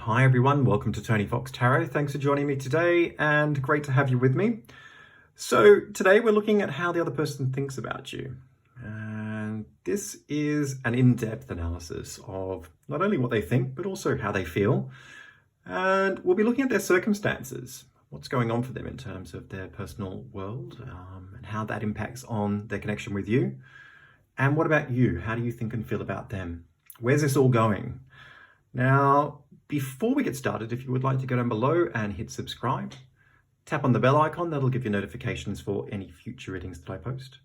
Hi everyone, welcome to Tony Fox Tarot. Thanks for joining me today and great to have you with me. So today we're looking at how the other person thinks about you. And this is an in-depth analysis of not only what they think, but also how they feel. And we'll be looking at their circumstances, what's going on for them in terms of their personal world, and how that impacts on their connection with you. And what about you? How do you think and feel about them? Where's this all going? Now, before we get started, if you would like to go down below and hit subscribe, tap on the bell icon, that'll give you notifications for any future readings that I post.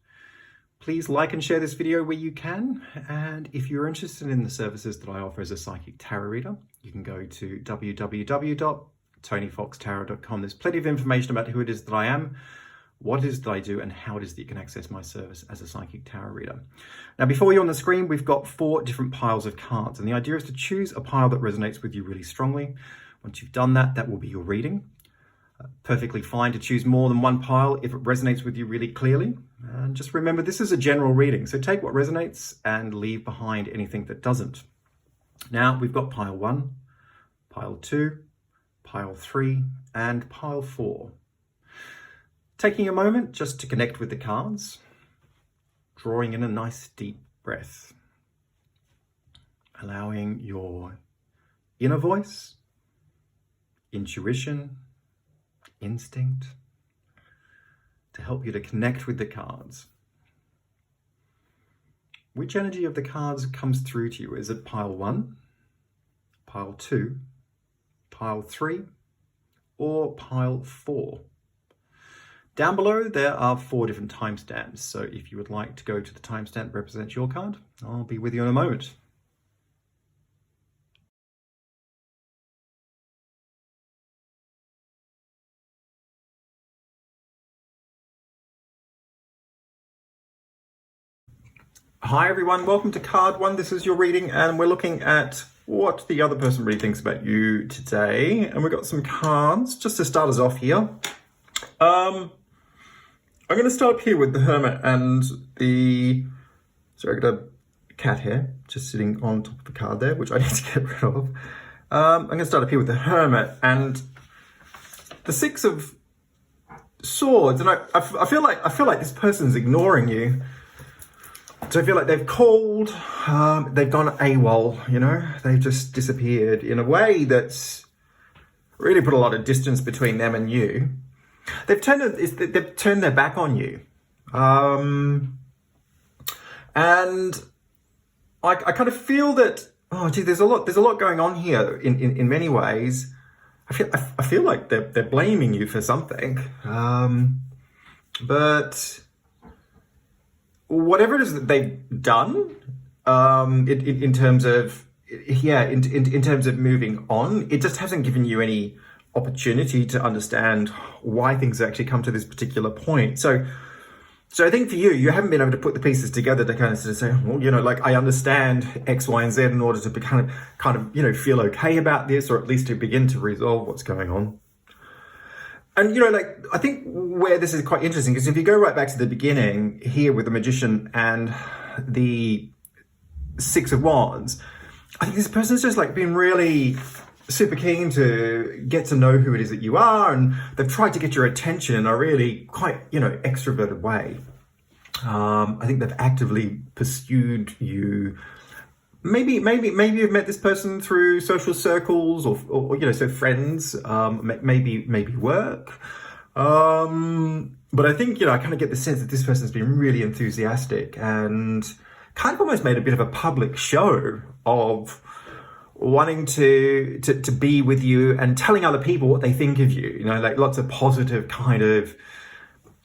Please like and share this video where you can. And if you're interested in the services that I offer as a psychic tarot reader, you can go to www.tonyfoxtarot.com. There's plenty of information about who it is that I am, what it is that I do, and how it is that you can access my service as a psychic tarot reader. Now, before you on the screen, we've got 4 different piles of cards, and the idea is to choose a pile that resonates with you really strongly. Once you've done that, that will be your reading. Perfectly fine to choose more than one pile if it resonates with you really clearly. And just remember, this is a general reading, so take what resonates and leave behind anything that doesn't. Now, we've got pile 1, pile 2, pile 3, and pile 4. Taking a moment just to connect with the cards, drawing in a nice deep breath, allowing your inner voice, intuition, instinct to help you to connect with the cards. Which energy of the cards comes through to you? Is it pile 1, pile 2, pile 3, or pile 4? Down below, there are 4 different timestamps. So if you would like to go to the timestamp that represents your card, I'll be with you in a moment. Hi everyone, welcome to card 1. This is your reading and we're looking at what the other person really thinks about you today. And we've got some cards just to start us off here. I'm going to start up here with the Hermit and the regular cat here, just sitting on top of the card there, which I need to get rid of. I'm going to start up here with the Hermit and the 6 of Swords, and I feel like this person's ignoring you. So I feel like they've called, they've gone AWOL, you know, they've just disappeared in a way that's really put a lot of distance between them and you. They've turned their back on you, and I kind of feel that, oh gee, there's a lot going on here in many ways. I feel like they're blaming you for something, but whatever it is that they've done, in terms of in terms of moving on, it just hasn't given you any opportunity to understand why things actually come to this particular point. So I think for you haven't been able to put the pieces together to kind of sort of say, well, you know, like I understand X, Y, and Z in order to be kind of, you know, feel okay about this, or at least to begin to resolve what's going on. And, you know, like, I think where this is quite interesting, because if you go right back to the beginning here with the Magician and the 6 of Wands, I think this person's just like been really super keen to get to know who it is that you are, and they've tried to get your attention in a really quite, you know, extroverted way. I think they've actively pursued you. Maybe you've met this person through social circles or you know, so friends, maybe work. But I think, you know, I kind of get the sense that this person's been really enthusiastic and kind of almost made a bit of a public show of wanting to be with you and telling other people what they think of you, you know, like lots of positive kind of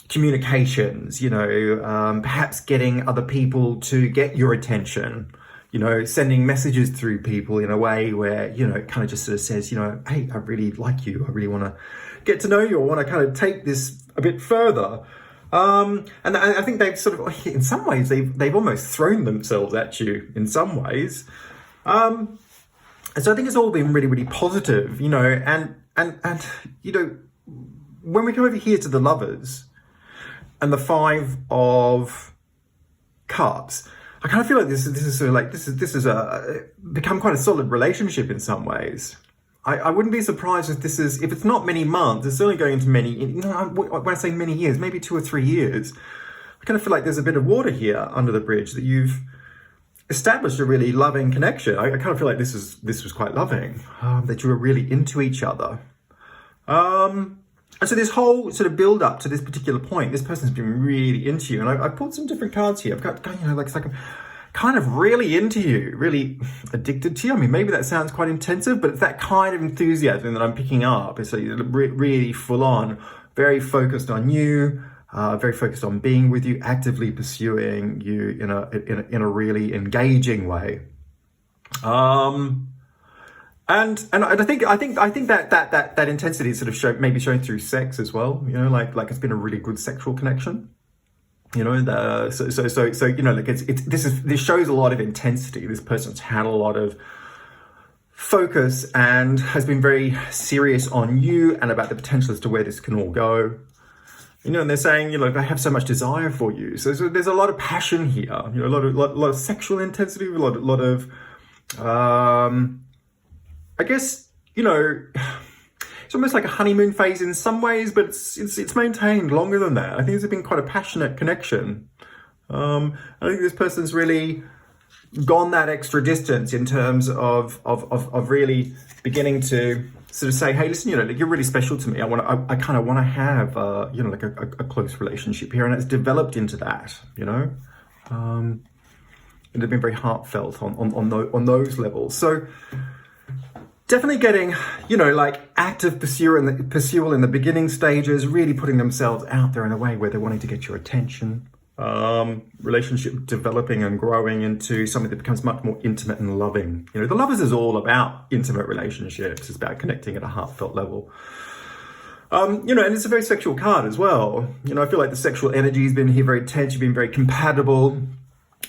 communications, you know, perhaps getting other people to get your attention, you know, sending messages through people in a way where, you know, it kind of just sort of says, you know, hey, I really like you. I really want to get to know you. I want to kind of take this a bit further. And I think they've sort of, in some ways, they've almost thrown themselves at you in some ways. And so I think it's all been really, really positive, you know, and you know, when we come over here to the Lovers and the 5 of Cups, I kind of feel like this is sort of like this is a become quite a solid relationship in some ways. I wouldn't be surprised if if it's not many months, it's certainly going into many, when I say many years, maybe 2 or 3 years. I kind of feel like there's a bit of water here under the bridge, that you've established a really loving connection. I kind of feel like this was quite loving, that you were really into each other. And so this whole sort of build up to this particular point, this person's been really into you. And I pulled some different cards here. I've got, it's like I'm kind of really into you, really addicted to you. I mean, maybe that sounds quite intensive, but it's that kind of enthusiasm that I'm picking up. It's really full on, very focused on you, very focused on being with you, actively pursuing you in a really engaging way. And I think that intensity is sort of maybe shown through sex as well. Like it's been a really good sexual connection. So like this shows a lot of intensity. This person's had a lot of focus and has been very serious on you and about the potential as to where this can all go. And they're saying, I have so much desire for you. So there's a lot of passion here. A lot of sexual intensity, a lot of I guess, it's almost like a honeymoon phase in some ways, but it's maintained longer than that. I think it's been quite a passionate connection. I think this person's really gone that extra distance in terms of really beginning to sort of say, hey, listen, you're really special to me. I kind of want to have, like a close relationship here, and it's developed into that. And they've been very heartfelt on those levels. So. Definitely getting, like active pursual in the beginning stages, really putting themselves out there in a way where they're wanting to get your attention. Relationship developing and growing into something that becomes much more intimate and loving. The Lovers is all about intimate relationships. It's about connecting at a heartfelt level. And it's a very sexual card as well. I feel like the sexual energy has been here very tense. You've been very compatible.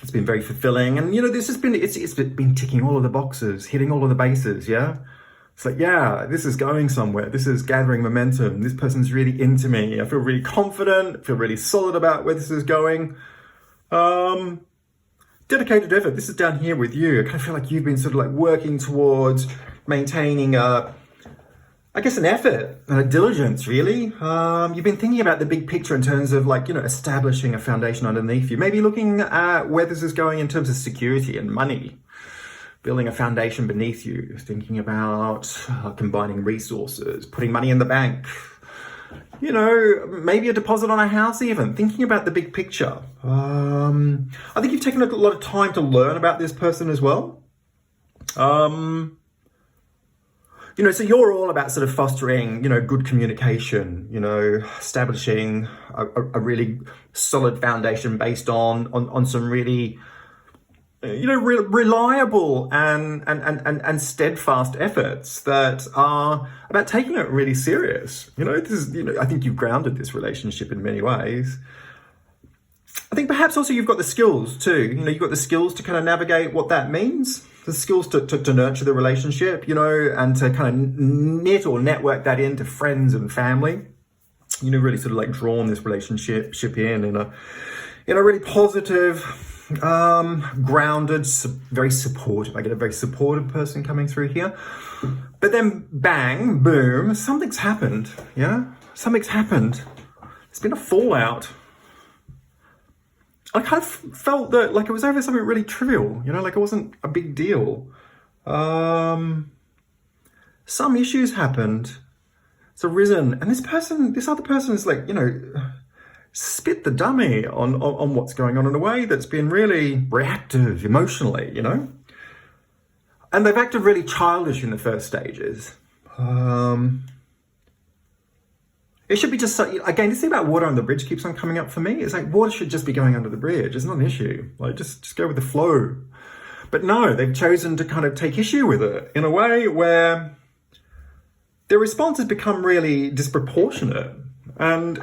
It's been very fulfilling, and this has been it's been ticking all of the boxes, hitting all of the bases. Yeah, it's like, yeah, this is going somewhere. This is gathering momentum. This person's really into me. I feel really confident. I feel really solid about where this is going. Dedicated effort. This is down here with you. I kind of feel like you've been sort of like working towards maintaining an effort and a diligence, really. You've been thinking about the big picture in terms of establishing a foundation underneath you. Maybe looking at where this is going in terms of security and money. Building a foundation beneath you. Thinking about combining resources, putting money in the bank. Maybe a deposit on a house even. Thinking about the big picture. I think you've taken a lot of time to learn about this person as well. So you're all about sort of fostering, good communication, establishing a really solid foundation based on some really, reliable and steadfast efforts that are about taking it really serious. This is, I think you've grounded this relationship in many ways. I think perhaps also you've got the skills too. You've got the skills to kind of navigate what that means. The skills to nurture the relationship, and to kind of knit or network that into friends and family. Really sort of like drawn this relationship in a really positive, grounded, very supportive. I get a very supportive person coming through here. But then bang, boom, something's happened. Yeah, something's happened. There's been a fallout. I kind of felt that like it was over something really trivial, like it wasn't a big deal. Some issues happened. It's arisen, and this other person is like, spit the dummy on what's going on in a way that's been really reactive emotionally, and they've acted really childish in the first stages. It should be just, again, this thing about water on the bridge keeps on coming up for me. It's like water should just be going under the bridge. It's not an issue. Like just go with the flow. But no, they've chosen to kind of take issue with it in a way where their response has become really disproportionate. And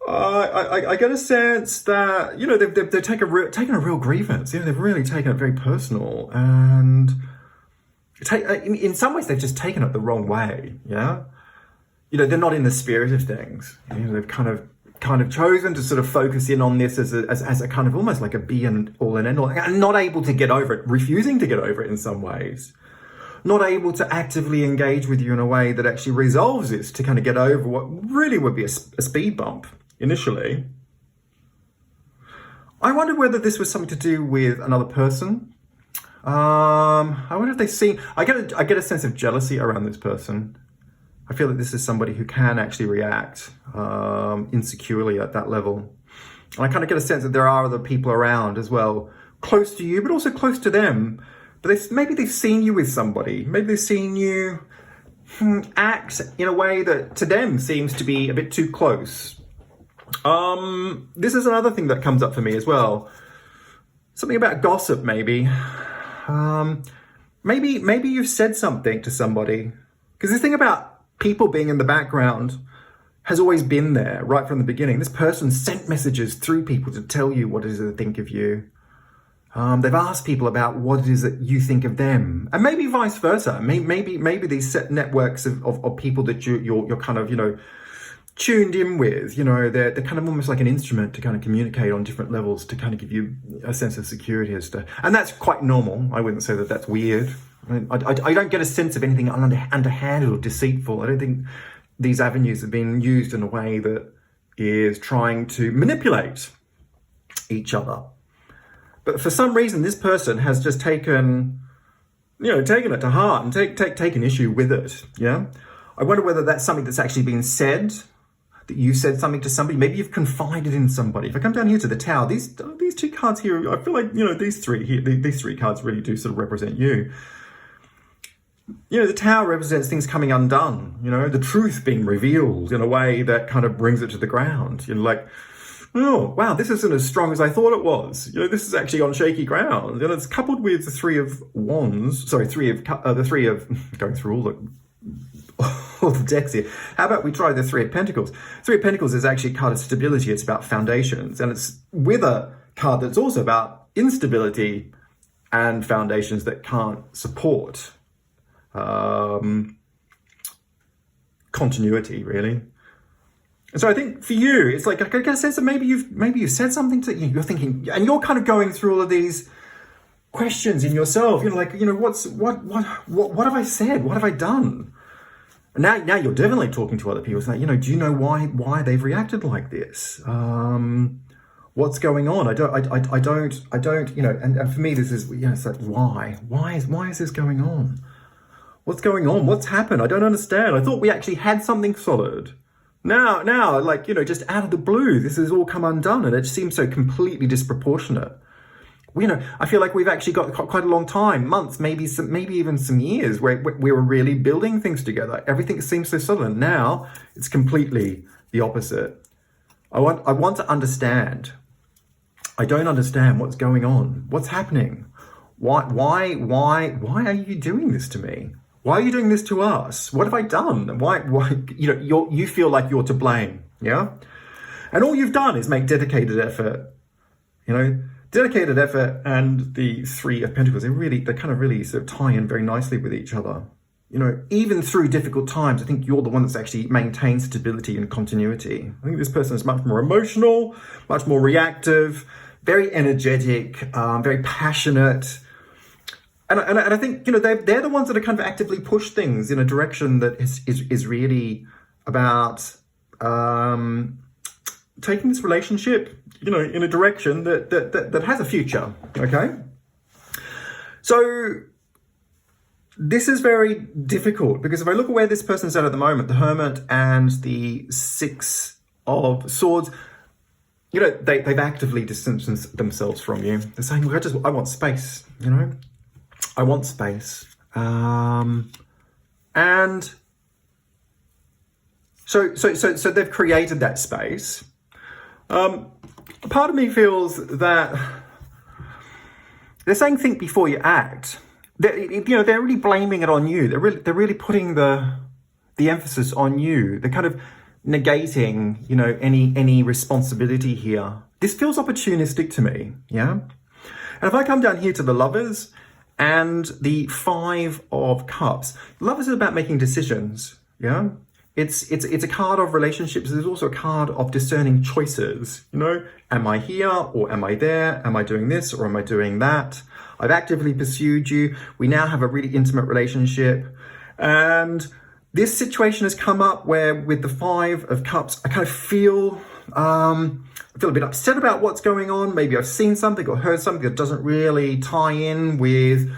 I get a sense that, they've taken a real grievance. They've really taken it very personal. And in some ways, they've just taken it the wrong way. Yeah. They're not in the spirit of things. They've kind of chosen to sort of focus in on this as a kind of almost like a be and all and end all, and not able to get over it, refusing to get over it in some ways. not able to actively engage with you in a way that actually resolves this to kind of get over what really would be a speed bump initially. I wondered whether this was something to do with another person. I wonder if they've seen, I get a sense of jealousy around this person. I feel that this is somebody who can actually react insecurely at that level. And I kind of get a sense that there are other people around as well, close to you, but also close to them. But maybe they've seen you with somebody. Maybe they've seen you act in a way that to them seems to be a bit too close. This is another thing that comes up for me as well. Something about gossip, maybe. Maybe you've said something to somebody. Because this thing about people being in the background has always been there right from the beginning. This person sent messages through people to tell you what it is they think of you. They've asked people about what it is that you think of them, and maybe vice versa. Maybe these set networks of people that you're kind of, tuned in with, they're kind of almost like an instrument to kind of communicate on different levels to kind of give you a sense of security and that's quite normal. I wouldn't say that that's weird. I don't get a sense of anything underhanded or deceitful. I don't think these avenues have been used in a way that is trying to manipulate each other. But for some reason, this person has just taken it to heart and taken issue with it. Yeah, I wonder whether that's something that's actually been said, that you said something to somebody. Maybe you've confided in somebody. If I come down here to the Tower, these two cards here, I feel like these three cards really do sort of represent you. The Tower represents things coming undone. The truth being revealed in a way that kind of brings it to the ground. Oh, wow, this isn't as strong as I thought it was. This is actually on shaky ground. And it's coupled with the Three of Wands. Sorry, going through all the decks here. How about we try the Three of Pentacles? Three of Pentacles is actually a card of stability. It's about foundations. And it's with a card that's also about instability and foundations that can't support continuity, really. And so I think for you, it's like I get a sense that maybe you've said something to you're thinking, and you're kind of going through all of these questions in yourself. What have I said? What have I done? And now you're definitely talking to other people. It's like, do you know why they've reacted like this? What's going on? I don't. And for me, this is it's like why is this going on? What's going on? What's happened? I don't understand. I thought we actually had something solid. Now, just out of the blue, this has all come undone, and it seems so completely disproportionate. I feel like we've actually got quite a long time, months, maybe even some years, where we were really building things together. Everything seems so solid. Now it's completely the opposite. I want to understand. I don't understand what's going on. What's happening? Why are you doing this to me? Why are you doing this to us? What have I done? Why you feel like you're to blame, yeah? And all you've done is make dedicated effort. Dedicated effort and the Three of Pentacles, they kind of really sort of tie in very nicely with each other. Even through difficult times, I think you're the one that's actually maintained stability and continuity. I think this person is much more emotional, much more reactive, very energetic, very passionate. And I think, they're the ones that are kind of actively push things in a direction that is really about taking this relationship, in a direction that has a future, okay? So this is very difficult because if I look at where this person's at the moment, the Hermit and the Six of Swords, they've actively distanced themselves from you. They're saying, I want space, I want space. And so they've created that space. Part of me feels that they're saying think before you act. They're really blaming it on you. They're really putting the emphasis on you. They're kind of negating, any responsibility here. This feels opportunistic to me, yeah? And if I come down here to the Lovers and the Five of Cups, Lovers is about making decisions, yeah? It's a card of relationships. There's also a card of discerning choices. Am I here or am I there? Am I doing this or am I doing that? I've actively pursued you. We now have a really intimate relationship. And this situation has come up where with the Five of Cups, I kind of feel, I feel a bit upset about what's going on. Maybe I've seen something or heard something that doesn't really tie in with,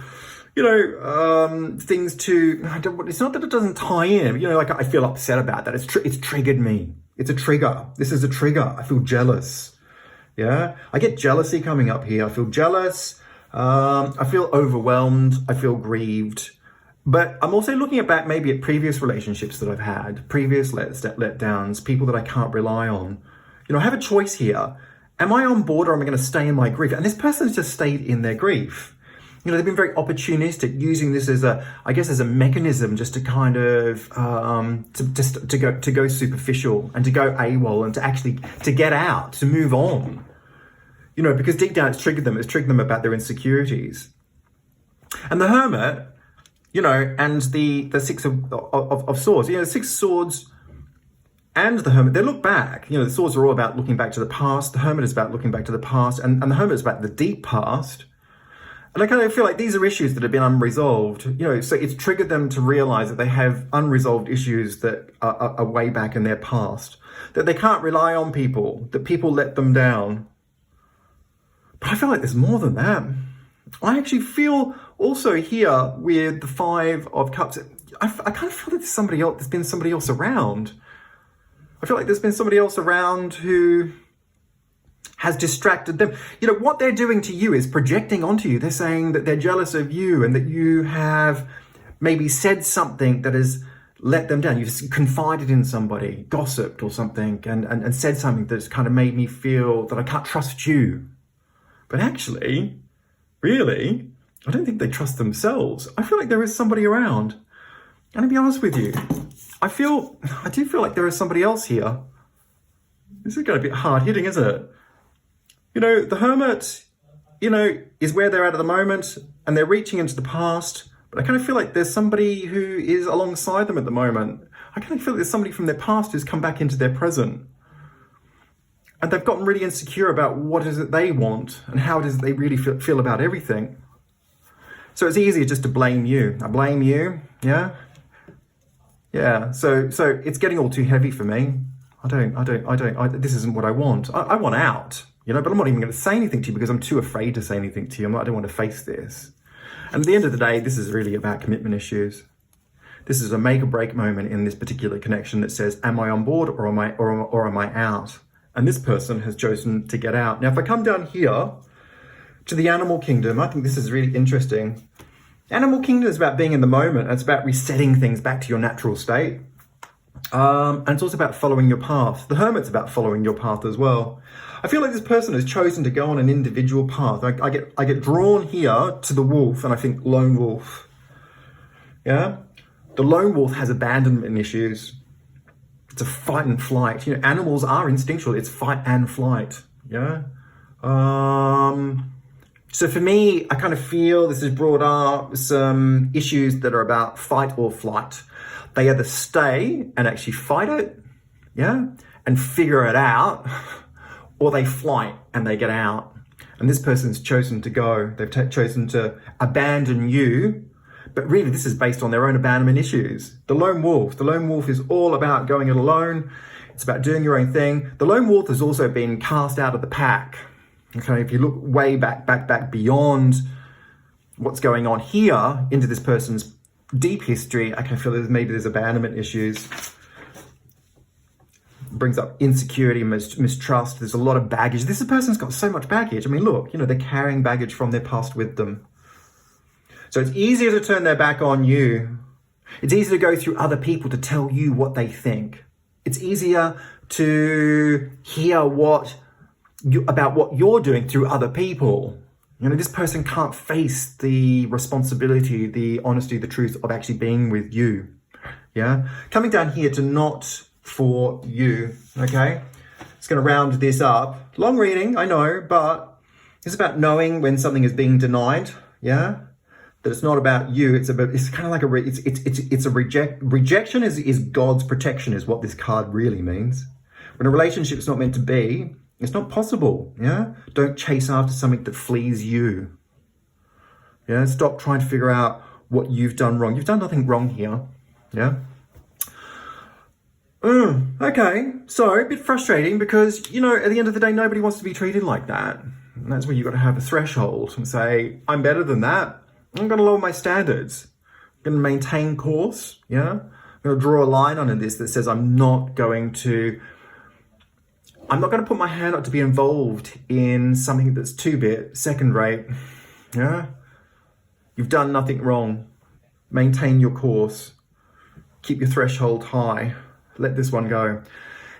things to, it's not that it doesn't tie in, like I feel upset about that. It's triggered me. It's a trigger. This is a trigger. I feel jealous. Yeah. I get jealousy coming up here. I feel jealous. I feel overwhelmed. I feel grieved. But I'm also looking back maybe at previous relationships that I've had, previous letdowns, people that I can't rely on. I have a choice here. Am I on board or am I going to stay in my grief? And this person's just stayed in their grief. They've been very opportunistic, using this as a mechanism just to kind of, to go superficial and to go AWOL and to actually, to get out, to move on. Because deep down it's triggered them about their insecurities. And the Hermit, and the Six of Swords, the Six of Swords and the Hermit, they look back. The Swords are all about looking back to the past. The Hermit is about looking back to the past, and the Hermit is about the deep past. And I kind of feel like these are issues that have been unresolved, so it's triggered them to realize that they have unresolved issues that are way back in their past, that they can't rely on people, that people let them down. But I feel like there's more than that. I actually feel also here with the Five of Cups, I kind of feel like there's been somebody else around. I feel like there's been somebody else around who has distracted them. What they're doing to you is projecting onto you. They're saying that they're jealous of you and that you have maybe said something that has let them down. You've confided in somebody, gossiped or something, and said something that's kind of made me feel that I can't trust you. But actually, really, I don't think they trust themselves. I feel like there is somebody around. And to be honest with you, I do feel like there is somebody else here. This is going to be hard hitting, isn't it? The Hermit, is where they're at the moment, and they're reaching into the past, but I kind of feel like there's somebody who is alongside them at the moment. I kind of feel like there's somebody from their past who's come back into their present. And they've gotten really insecure about what is it they want and how it is they really feel about everything. So it's easier just to blame you. I blame you, yeah? Yeah, so it's getting all too heavy for me. This isn't what I want. I want out. But I'm not even going to say anything to you because I'm too afraid to say anything to you. I don't want to face this. And at the end of the day, this is really about commitment issues. This is a make or break moment in this particular connection that says, am I on board or am I out? And this person has chosen to get out. Now, if I come down here to the animal kingdom, I think this is really interesting. Animal kingdom is about being in the moment. It's about resetting things back to your natural state. And it's also about following your path. The Hermit's about following your path as well. I feel like this person has chosen to go on an individual path. I get drawn here to the wolf, and I think lone wolf. Yeah? The lone wolf has abandonment issues. It's a fight and flight. Animals are instinctual. It's fight and flight. Yeah? So for me, I kind of feel this has brought up some issues that are about fight or flight. They either stay and actually fight it, yeah, and figure it out, or they flight and they get out. And this person's chosen to go. They've chosen to abandon you, but really this is based on their own abandonment issues. The lone wolf is all about going it alone. It's about doing your own thing. The lone wolf has also been cast out of the pack. Okay, if you look way back beyond what's going on here into this person's deep history, I can feel there's abandonment issues. Brings up insecurity, mistrust. There's a lot of baggage. This person's got so much baggage. I mean, look, they're carrying baggage from their past with them. So it's easier to turn their back on you. It's easier to go through other people to tell you what they think. It's easier to hear about what you're doing through other people. This person can't face the responsibility, the honesty, the truth of actually being with you. Yeah? Coming down here to not for you. Okay? It's going to round this up. Long reading, I know, but it's about knowing when something is being denied. Yeah? That it's not about you. It's kind of like it's a rejection is God's protection is what this card really means. When a relationship is not meant to be, it's not possible, yeah? Don't chase after something that flees you. Yeah, stop trying to figure out what you've done wrong. You've done nothing wrong here. Yeah. Okay, so a bit frustrating because, you know, at the end of the day, nobody wants to be treated like that. And that's where you've got to have a threshold and say, I'm better than that. I'm going to lower my standards. I'm going to maintain course. Yeah. I'm going to draw a line on this that says I'm not going to put my hand up to be involved in something that's two-bit, second rate. Yeah. You've done nothing wrong. Maintain your course. Keep your threshold high. Let this one go.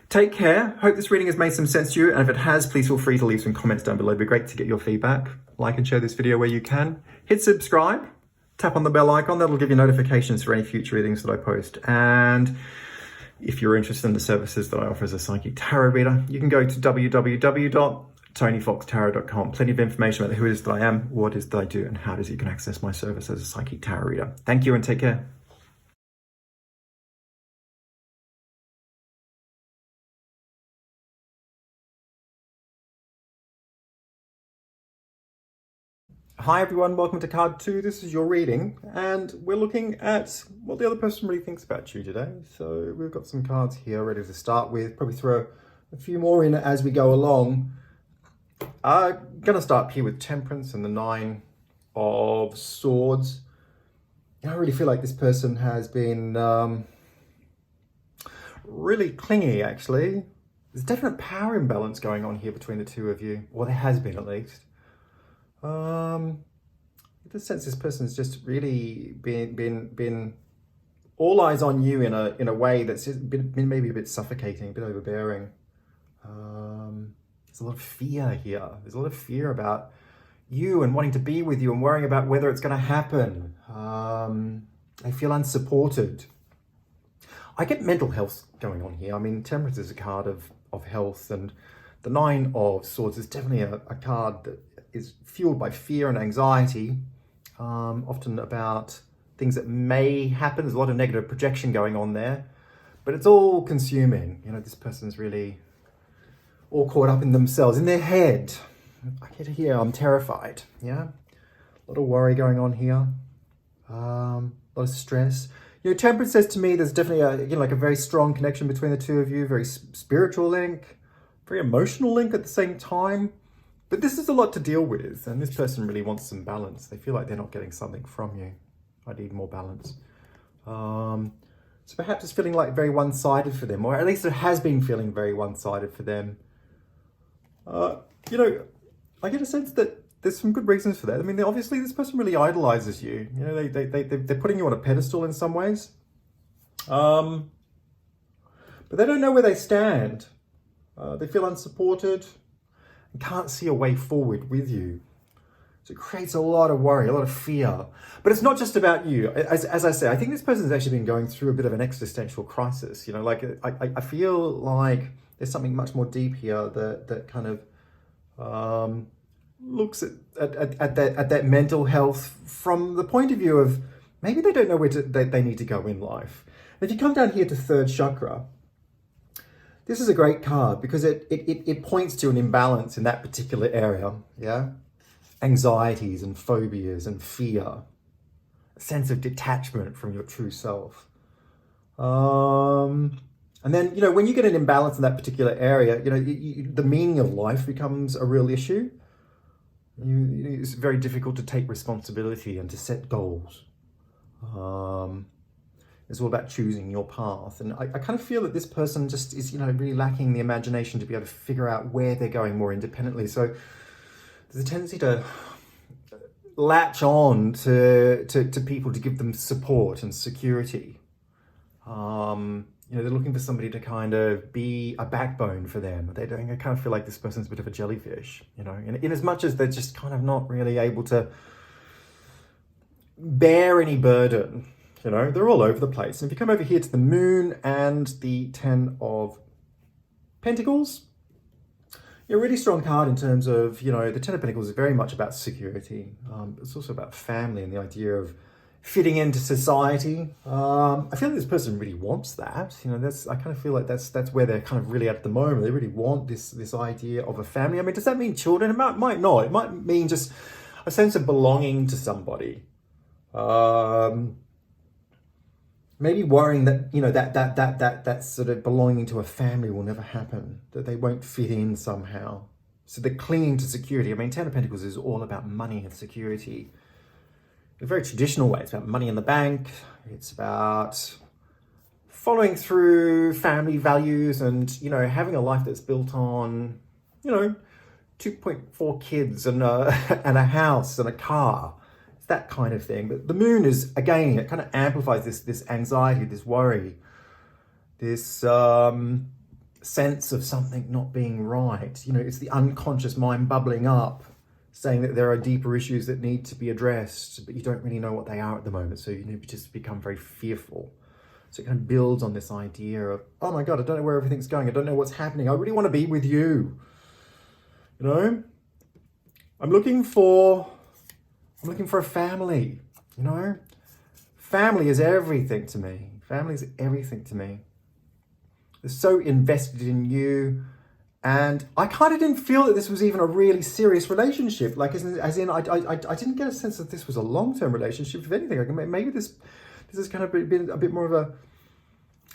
Take care. Hope this reading has made some sense to you. And if it has, please feel free to leave some comments down below. It'd be great to get your feedback. Like and share this video where you can. Hit subscribe. Tap on the bell icon. That'll give you notifications for any future readings that I post. And if you're interested in the services that I offer as a psychic tarot reader, you can go to www.tonyfoxtarot.com. Plenty of information about who it is that I am, what it is that I do, and how it is you can access my service as a psychic tarot reader. Thank you and take care. Hi everyone, welcome to card 2. This is your reading, and we're looking at what the other person really thinks about you today. So we've got some cards here ready to start with. Probably throw a few more in as we go along. I'm going to start here with Temperance and the 9 of Swords. I really feel like this person has been really clingy, actually. There's definite power imbalance going on here between the two of you, or there has been at least. The sense this person's just really been all eyes on you in a way that's been maybe a bit suffocating, a bit overbearing. There's a lot of fear here. There's a lot of fear about you and wanting to be with you and worrying about whether it's going to happen. They feel unsupported. I get mental health going on here. I mean, Temperance is a card of health, and the 9 of Swords is definitely a card that is fueled by fear and anxiety, often about things that may happen. There's a lot of negative projection going on there, but it's all consuming. You know, this person's really all caught up in themselves, in their head. I get here, I'm terrified. Yeah, a lot of worry going on here, a lot of stress. You know, Temperance says to me there's definitely like a very strong connection between the two of you, very spiritual link, very emotional link at the same time. But this is a lot to deal with, and this person really wants some balance. They feel like they're not getting something from you. I need more balance. So perhaps it's feeling like very one-sided for them, or at least it has been feeling very one-sided for them. You know, I get a sense that there's some good reasons for that. I mean, obviously this person really idolizes you. You know, they're putting you on a pedestal in some ways. But they don't know where they stand. They feel unsupported. Can't see a way forward with you. So it creates a lot of worry, a lot of fear. But it's not just about you. As I say, I think this person's actually been going through a bit of an existential crisis. You know, like I feel like there's something much more deep here that kind of looks at that mental health from the point of view of maybe they don't know where they need to go in life. If you come down here to 3rd chakra, this is a great card because it points to an imbalance in that particular area, yeah? Anxieties and phobias and fear, a sense of detachment from your true self. And then, you know, when you get an imbalance in that particular area, you know, the meaning of life becomes a real issue. It's very difficult to take responsibility and to set goals. It's all about choosing your path. And I kind of feel that this person just is, you know, really lacking the imagination to be able to figure out where they're going more independently. So there's a tendency to latch on to people to give them support and security. You know, they're looking for somebody to kind of be a backbone for them. I kind of feel like this person's a bit of a jellyfish, you know, in as much as they're just kind of not really able to bear any burden. You know, they're all over the place. And if you come over here to the Moon and the 10 of Pentacles, you're a really strong card in terms of, you know, the 10 of Pentacles is very much about security. It's also about family and the idea of fitting into society. I feel like this person really wants that. You know, I kind of feel like that's where they're kind of really at the moment. They really want this idea of a family. I mean, does that mean children? It might not. It might mean just a sense of belonging to somebody. Maybe worrying that, that sort of belonging to a family will never happen, that they won't fit in somehow. So they're clinging to security. I mean, Ten of Pentacles is all about money and security. In a very traditional way, it's about money in the bank. It's about following through family values and, having a life that's built on, 2.4 kids and and a house and a car. It's that kind of thing. But the moon is, again, it kind of amplifies this anxiety, this worry, this sense of something not being right. It's the unconscious mind bubbling up, saying that there are deeper issues that need to be addressed, but you don't really know what they are at the moment. So you just become very fearful. So it kind of builds on this idea of, oh my God, I don't know where everything's going. I don't know what's happening. I really want to be with you. I'm looking for a family, Family is everything to me. Family is everything to me. They're so invested in you. And I kind of didn't feel that this was even a really serious relationship. Like, as in, I didn't get a sense that this was a long-term relationship. If anything, maybe this has kind of been a bit more of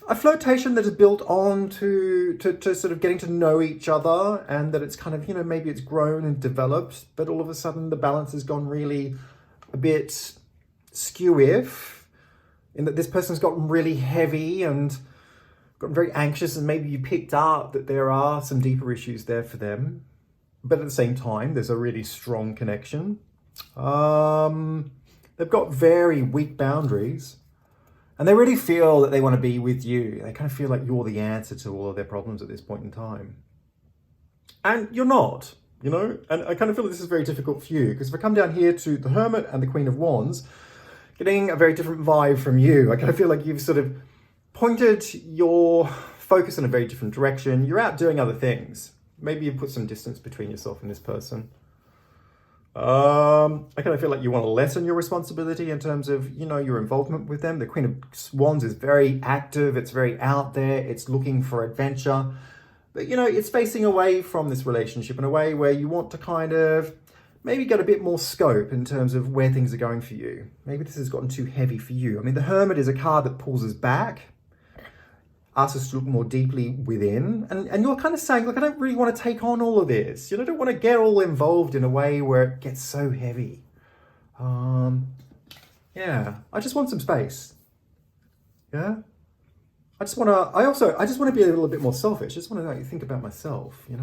a flirtation that is built on to sort of getting to know each other, and that it's kind of, maybe it's grown and developed, but all of a sudden the balance has gone really a bit skew-if, in that this person's gotten really heavy and gotten very anxious, and maybe you picked up that there are some deeper issues there for them. But at the same time, there's a really strong connection. They've got very weak boundaries. And they really feel that they want to be with you. They kind of feel like you're the answer to all of their problems at this point in time. And you're not, And I kind of feel that this is very difficult for you, because if I come down here to the Hermit and the Queen of Wands, getting a very different vibe from you. I kind of feel like you've sort of pointed your focus in a very different direction. You're out doing other things. Maybe you put some distance between yourself and this person. I kind of feel like you want to lessen your responsibility in terms of, your involvement with them. The Queen of Wands is very active. It's very out there. It's looking for adventure. But, it's facing away from this relationship in a way where you want to kind of maybe get a bit more scope in terms of where things are going for you. Maybe this has gotten too heavy for you. I mean, the Hermit is a card that pulls us back, asks us to look more deeply within. And you're kind of saying, look, I don't really want to take on all of this. I don't want to get all involved in a way where it gets so heavy. Yeah, I just want some space. Yeah. I just want to be a little bit more selfish. I just want to think about myself, I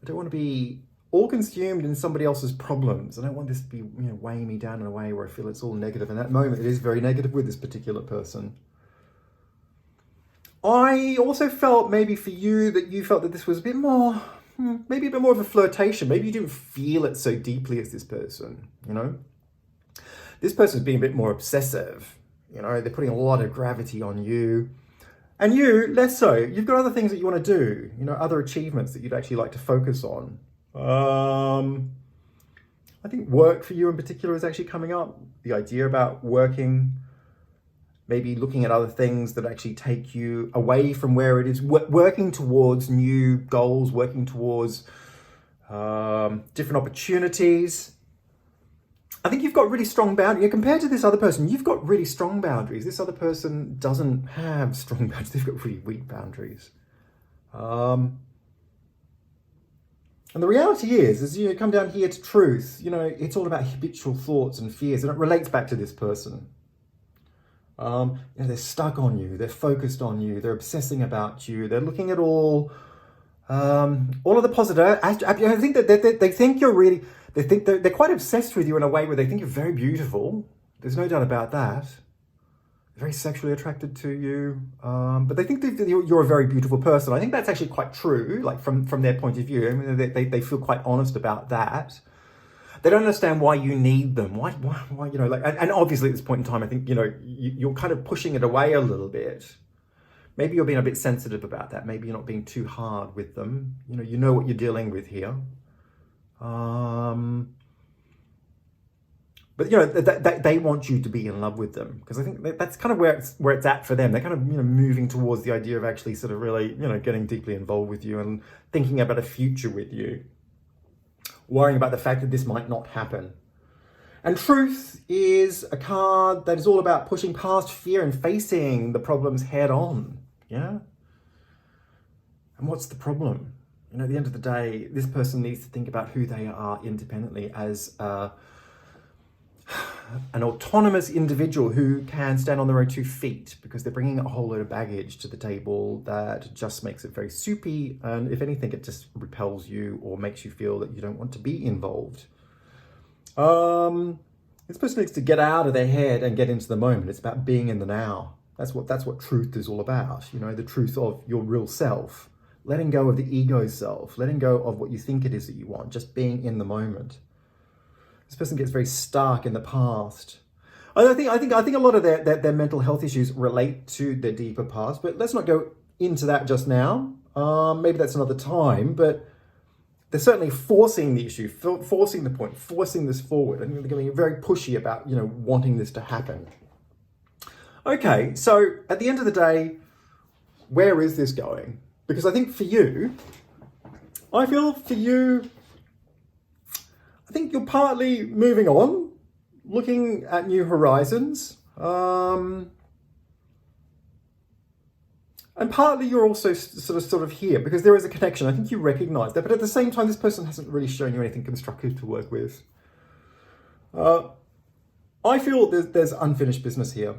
don't want to be all consumed in somebody else's problems. I don't want this to be, weighing me down in a way where I feel it's all negative. And at the moment, it is very negative with this particular person. I also felt maybe for you that you felt that this was a bit more, maybe a bit more of a flirtation. Maybe you didn't feel it so deeply as this person, This person's being a bit more obsessive, They're putting a lot of gravity on you. And you, less so. You've got other things that you want to do, other achievements that you'd actually like to focus on. I think work for you in particular is actually coming up. The idea about working, maybe looking at other things that actually take you away from where it is, working towards new goals, working towards different opportunities. I think you've got really strong boundaries. Compared to this other person, you've got really strong boundaries. This other person doesn't have strong boundaries. They've got really weak boundaries. And the reality is, as you come down here to truth, it's all about habitual thoughts and fears, and it relates back to this person. They're stuck on you, they're focused on you, they're obsessing about you, they're looking at all of the positive. I think that they think you're really, they're quite obsessed with you in a way where they think you're very beautiful. There's no doubt about that. Very sexually attracted to you, but they think that you're a very beautiful person. I think that's actually quite true, like from their point of view. I mean, they feel quite honest about that. They don't understand why you need them. Why and obviously at this point in time, I think, you're kind of pushing it away a little bit. Maybe you're being a bit sensitive about that. Maybe you're not being too hard with them. You know what you're dealing with here. But they want you to be in love with them, because I think that's kind of where it's at for them. They're kind of moving towards the idea of actually sort of really getting deeply involved with you and thinking about a future with you. worrying about the fact that this might not happen. And truth is a card that is all about pushing past fear and facing the problems head on. Yeah. And what's the problem? You know, at the end of the day, this person needs to think about who they are independently as an autonomous individual who can stand on their own 2 feet, because they're bringing a whole load of baggage to the table that just makes it very soupy. And if anything, it just repels you or makes you feel that you don't want to be involved. This person needs to get out of their head and get into the moment. It's about being in the now. That's what truth is all about. You know, the truth of your real self, letting go of the ego self, letting go of what you think it is that you want, just being in the moment. This person gets very stuck in the past. I think a lot of their mental health issues relate to their deeper past, but let's not go into that just now. Maybe that's another time, but they're certainly forcing the issue, forcing the point, forcing this forward, and they're getting very pushy about, you know, wanting this to happen. Okay, so at the end of the day, where is this going? Because I think for you, I think you're partly moving on, looking at new horizons, and partly you're also sort of here because there is a connection. I think you recognize that, but at the same time, this person hasn't really shown you anything constructive to work with. I feel there's unfinished business here.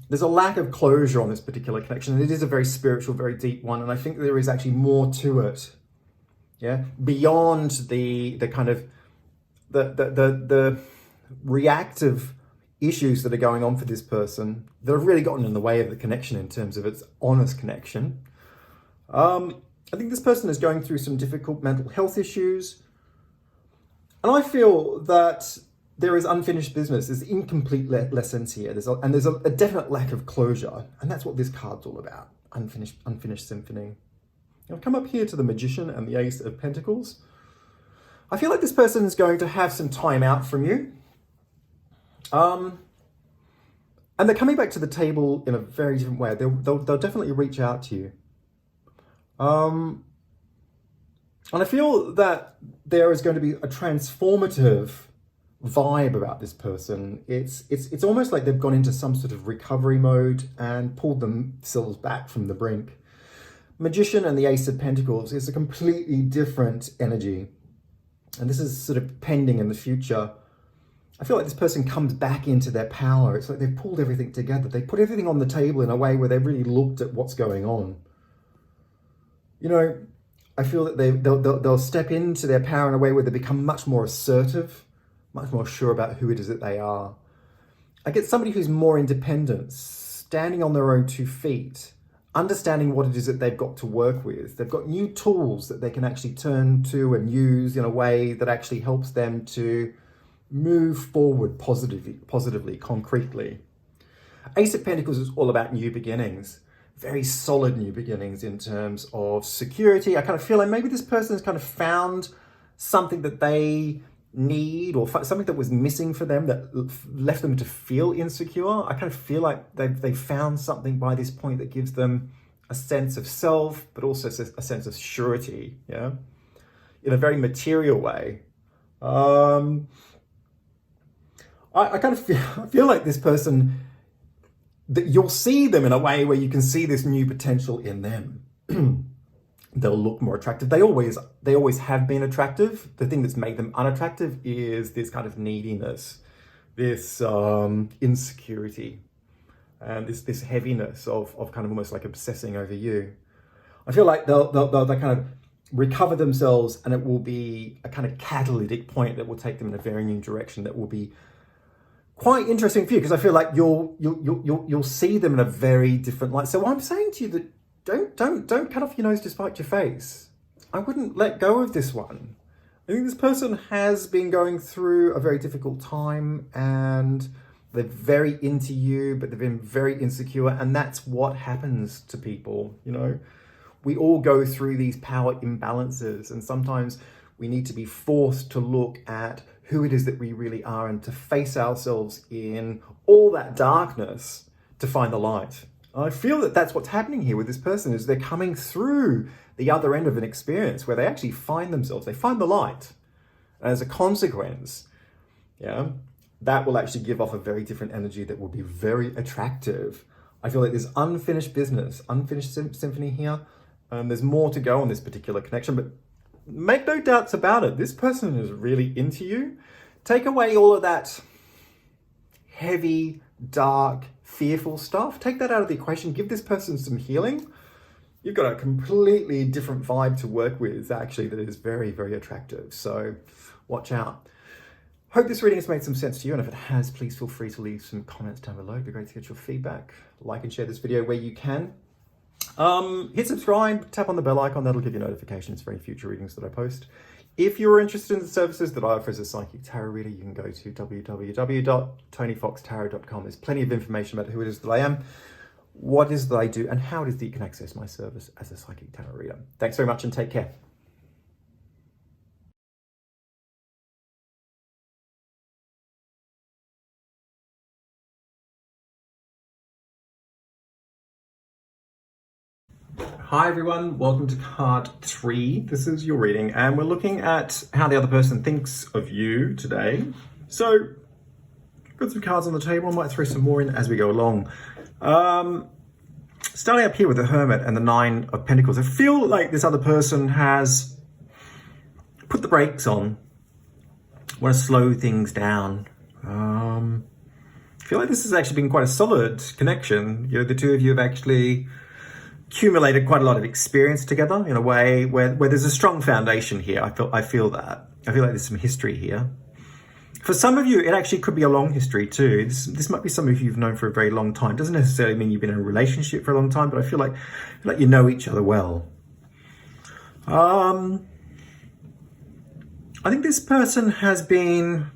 There's a lack of closure on this particular connection, and it is a very spiritual, very deep one, and I think there is actually more to it. Yeah, beyond the kind of the reactive issues that are going on for this person that have really gotten in the way of the connection in terms of its honest connection. I think this person is going through some difficult mental health issues, and I feel that there is unfinished business. There's incomplete lessons here. There's a definite lack of closure, and that's what this card's all about. Unfinished symphony. I've come up here to the Magician and the Ace of Pentacles. I feel like this person is going to have some time out from you. And they're coming back to the table in a very different way. They'll definitely reach out to you. And I feel that there is going to be a transformative vibe about this person. It's almost like they've gone into some sort of recovery mode and pulled themselves back from the brink. Magician and the Ace of Pentacles is a completely different energy. And this is sort of pending in the future. I feel like this person comes back into their power. It's like they've pulled everything together. They put everything on the table in a way where they've really looked at what's going on. You know, I feel that they'll step into their power in a way where they become much more assertive, much more sure about who it is that they are. I get somebody who's more independent, standing on their own 2 feet, understanding what it is that they've got to work with. They've got new tools that they can actually turn to and use in a way that actually helps them to move forward positively, concretely. Ace of Pentacles is all about new beginnings, very solid new beginnings in terms of security. I kind of feel like maybe this person has kind of found something that they need or something that was missing for them that left them to feel insecure. I kind of feel like they've found something by this point that gives them a sense of self, but also a sense of surety, yeah, in a very material way. I kind of feel like this person, that you'll see them in a way where you can see this new potential in them. They'll look more attractive. They always have been attractive. The thing that's made them unattractive is this kind of neediness, this insecurity, and this heaviness of kind of almost like obsessing over you. I feel like they'll kind of recover themselves, and it will be a kind of catalytic point that will take them in a very new direction that will be quite interesting for you, because I feel like you'll see them in a very different light. So I'm saying to you that don't cut off your nose to spite your face. I wouldn't let go of this one. I think this person has been going through a very difficult time, and they're very into you, but they've been very insecure, and that's what happens to people, you know. We all go through these power imbalances, and sometimes we need to be forced to look at who it is that we really are and to face ourselves in all that darkness to find the light. I feel that that's what's happening here with this person, is they're coming through the other end of an experience where they actually find themselves, they find the light. And as a consequence, yeah, that will actually give off a very different energy that will be very attractive. I feel like there's unfinished business, unfinished symphony here. There's more to go on this particular connection, but make no doubts about it. This person is really into you. Take away all of that heavy, dark, fearful stuff. Take that out of the equation. Give this person some healing. You've got a completely different vibe to work with, actually, that is very, very attractive. So watch out. Hope this reading has made some sense to you, and if it has, please feel free to leave some comments down below. It'd be great to get your feedback. Like and share this video where you can. Hit subscribe, tap on the bell icon. That'll give you notifications for any future readings that I post. If you're interested in the services that I offer as a psychic tarot reader, you can go to www.tonyfoxtarot.com. There's plenty of information about who it is that I am, what it is that I do, and how it is that you can access my service as a psychic tarot reader. Thanks very much and take care. Hi everyone, welcome to card 3. This is your reading, and we're looking at how the other person thinks of you today. So, got some cards on the table. I might throw some more in as we go along. Starting up here with the Hermit and the 9 of Pentacles, I feel like this other person has put the brakes on, want to slow things down. I feel like this has actually been quite a solid connection. You know, the two of you have actually accumulated quite a lot of experience together in a way where there's a strong foundation here. I feel that. I feel like there's some history here. For some of you, it actually could be a long history too. This might be somebody who you've known for a very long time. Doesn't necessarily mean you've been in a relationship for a long time, but I feel like you know each other well. I think this person has been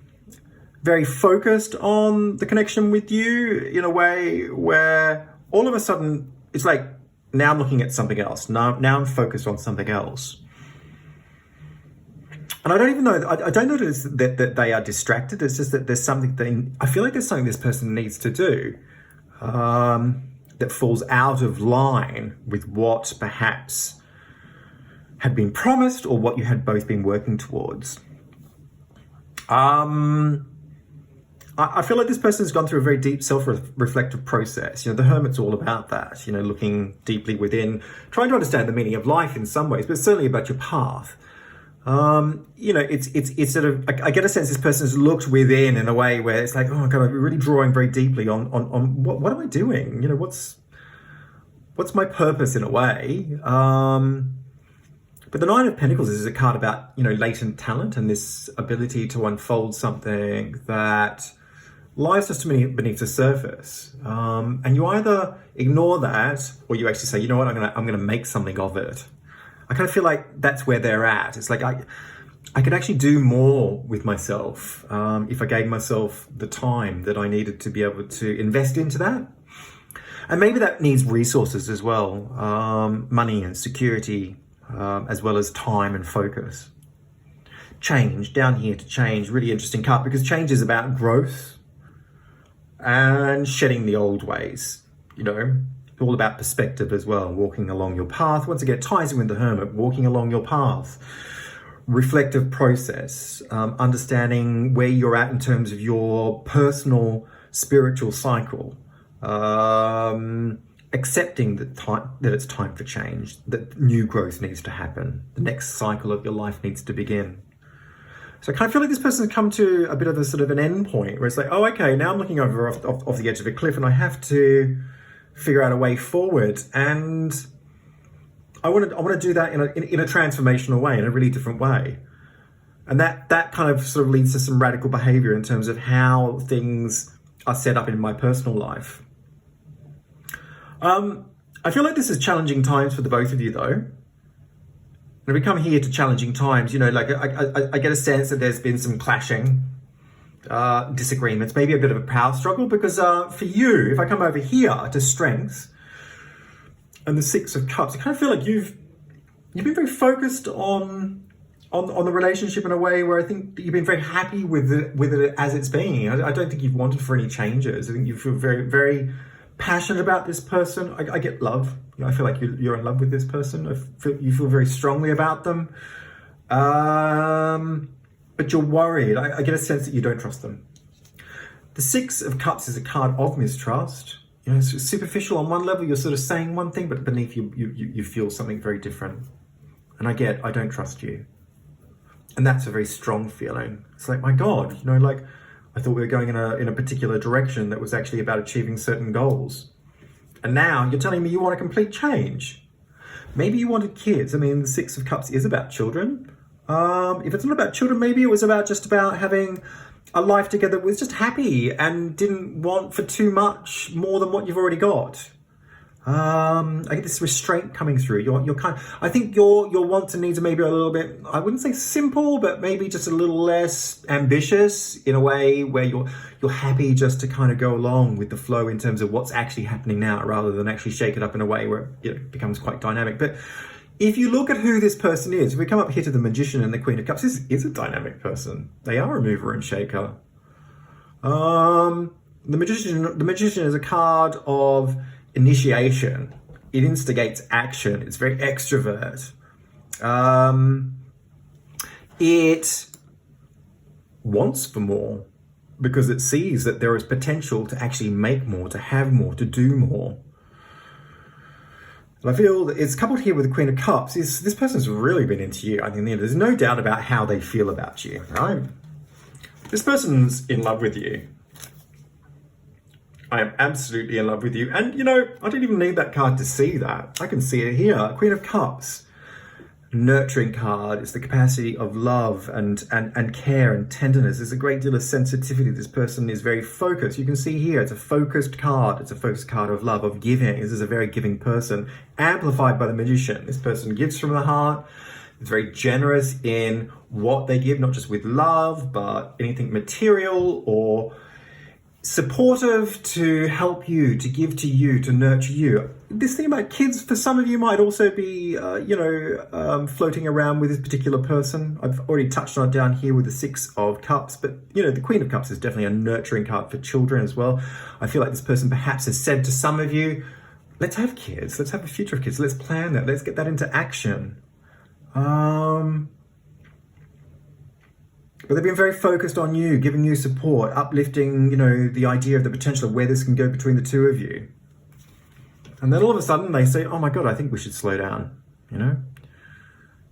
very focused on the connection with you in a way where all of a sudden it's like, now I'm looking at something else. Now I'm focused on something else. And I don't even know, I don't notice that they are distracted. It's just that there's something, I feel like there's something this person needs to do that falls out of line with what perhaps had been promised or what you had both been working towards. I feel like this person's gone through a very deep self-reflective process. You know, the Hermit's all about that, you know, looking deeply within, trying to understand the meaning of life in some ways, but certainly about your path. You know, it's sort of, I get a sense this person's looked within in a way where it's like, oh my God, I'm really drawing very deeply on what am I doing? You know, what's my purpose in a way? But the 9 of Pentacles is a card about, you know, latent talent and this ability to unfold something that lies just beneath the surface. And you either ignore that or you actually say, you know what, I'm gonna make something of it. I kind of feel like that's where they're at. It's like I could actually do more with myself if I gave myself the time that I needed to be able to invest into that. And maybe that needs resources as well, money and security, as well as time and focus. Change, down here to change, really interesting card because change is about growth and shedding the old ways, you know, all about perspective as well, walking along your path. Once again, it ties in with the Hermit, walking along your path. Reflective process, understanding where you're at in terms of your personal spiritual cycle, accepting that it's time for change, that new growth needs to happen, the next cycle of your life needs to begin. So I kind of feel like this person's come to a bit of a sort of an end point where it's like, oh, okay, now I'm looking over off the edge of a cliff and I have to figure out a way forward. And I want to do that in a transformational way, in a really different way. And that kind of sort of leads to some radical behavior in terms of how things are set up in my personal life. I feel like this is challenging times for the both of you though. And we come here to challenging times, you know, like I get a sense that there's been some clashing, disagreements, maybe a bit of a power struggle because for you, if I come over here to strengths and the 6 of Cups, I kind of feel like you've been very focused on the relationship in a way where I think you've been very happy with it as it's been. I don't think you've wanted for any changes. I think you feel very, very passionate about this person. I get love. You know, I feel like you're in love with this person. You feel very strongly about them. but you're worried. I get a sense that you don't trust them. The Six of Cups is a card of mistrust. You know, it's superficial on one level, you're sort of saying one thing, but beneath you feel something very different. And I don't trust you. And that's a very strong feeling. It's like, my God, you know, like, I thought we were going in a particular direction that was actually about achieving certain goals. And now you're telling me you want a complete change. Maybe you wanted kids. I mean, the Six of Cups is about children. If it's not about children, maybe it was just about having a life together that was just happy and didn't want for too much more than what you've already got. I get this restraint coming through. I think your wants and needs are maybe a little bit, I wouldn't say simple, but maybe just a little less ambitious in a way where you're happy just to kind of go along with the flow in terms of what's actually happening now, rather than actually shake it up in a way where it becomes quite dynamic. But if you look at who this person is, if we come up here to the Magician and the Queen of Cups, this is a dynamic person. They are a mover and shaker. The Magician is a card of initiation. It instigates action. It's very extrovert. It wants for more because it sees that there is potential to actually make more, to have more, to do more. And I feel that it's coupled here with the Queen of Cups. This person's really been into you. I think there's no doubt about how they feel about you, right? This person's in love with you. I am absolutely in love with you. And, you know, I don't even need that card to see that. I can see it here. Queen of Cups. Nurturing card. It's the capacity of love and care and tenderness. There's a great deal of sensitivity. This person is very focused. You can see here, it's a focused card. It's a focused card of love, of giving. This is a very giving person. Amplified by the Magician. This person gives from the heart. It's very generous in what they give, not just with love, but anything material or supportive to help you, to give to you, to nurture you. This thing about kids, for some of you, might also be, floating around with this particular person. I've already touched on it down here with the Six of Cups, but, you know, the Queen of Cups is definitely a nurturing card for children as well. I feel like this person perhaps has said to some of you, let's have kids, let's have a future of kids, let's plan that, let's get that into action. But they've been very focused on you, giving you support, uplifting, you know, the idea of the potential of where this can go between the two of you. And then all of a sudden they say, oh my God, I think we should slow down, you know?